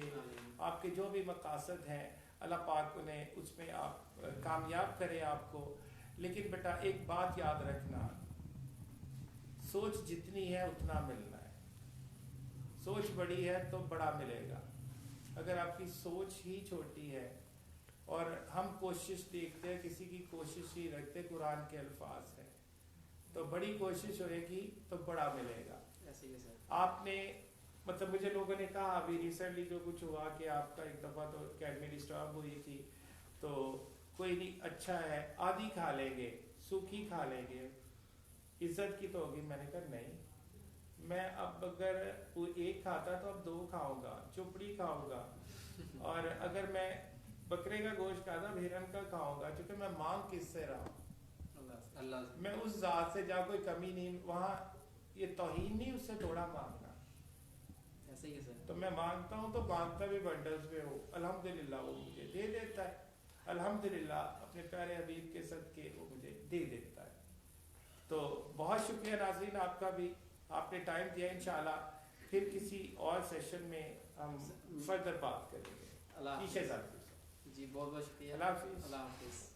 آپ کے جو بھی مقاصد ہیں اللہ پاک انہیں اس میں آپ کامیاب کرے آپ کو. لیکن بیٹا ایک بات یاد رکھنا، سوچ جتنی ہے اتنا ملنا ہے. سوچ بڑی ہے تو بڑا ملے گا. اگر آپ کی سوچ ہی چھوٹی ہے اور ہم کوشش دیکھتے ہیں، کسی کی کوشش ہی رکھتے، قرآن کے الفاظ ہیں، تو بڑی کوشش ہوئے گی تو بڑا ملے گا. آپ نے مطلب مجھے لوگوں نے کہا ابھی ریسنٹلی جو کچھ ہوا کہ آپ کا ایک دفعہ تو اکیڈمی ڈسٹرب ہوئی تھی، تو کوئی نہیں اچھا ہے، آدھی کھا لیں گے، سوکھی کھا لیں گے، عزت کی تو ہوگی. میں نے کہا نہیں، میں اب اگر ایک کھاتا تو اب 2 کھاؤں گا، چپڑی کھاؤں گا. اور اگر میں بکرے کا گوشت کھاتا ہرن کا کھاؤں گا، کیونکہ میں مانگ کس سے رہا ہوں؟ اللہ. میں اس ذات سے جہاں کوئی کمی نہیں، وہاں یہ توہین نہیں اس سے تھوڑا مانگنا. ایسے ہی ہے سر. تو میں مانگتا ہوں تو مانگتا بھی بنڈلز میں ہوں، الحمدللہ وہ مجھے دے دیتا ہے. الحمدللہ اپنے پیارے حبیب کے صدقے وہ مجھے دے دیتا ہے. تو بہت شکریہ ناظرین آپ کا بھی، آپ نے ٹائم دیا. انشاءاللہ پھر کسی اور سیشن میں ہم فردر بات کریں گے. اللہ حافظ. جی بہت بہت شکریہ. اللہ حافظ. اللہ حافظ.